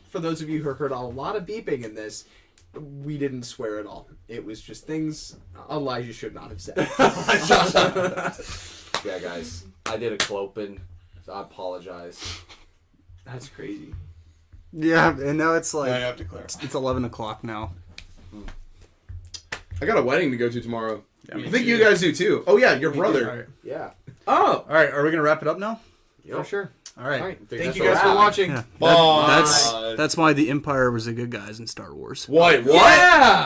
for those of you who heard a lot of beeping in this, we didn't swear at all. It was just things Elijah should not have said. Yeah, guys. I did a clopin, so I apologize. That's crazy. Yeah, and now it's like I have to clarify. it's 11 o'clock now. I got a wedding to go to tomorrow. Yeah, I me think too. you guys do too. Oh yeah, your brother. All right. Yeah. Oh, All right, are we gonna wrap it up now? for sure. All right. All right. Think Thank that's you guys a for wrap. watching. Yeah. Bye. That's why the Empire was the good guys in Star Wars. What? Yeah.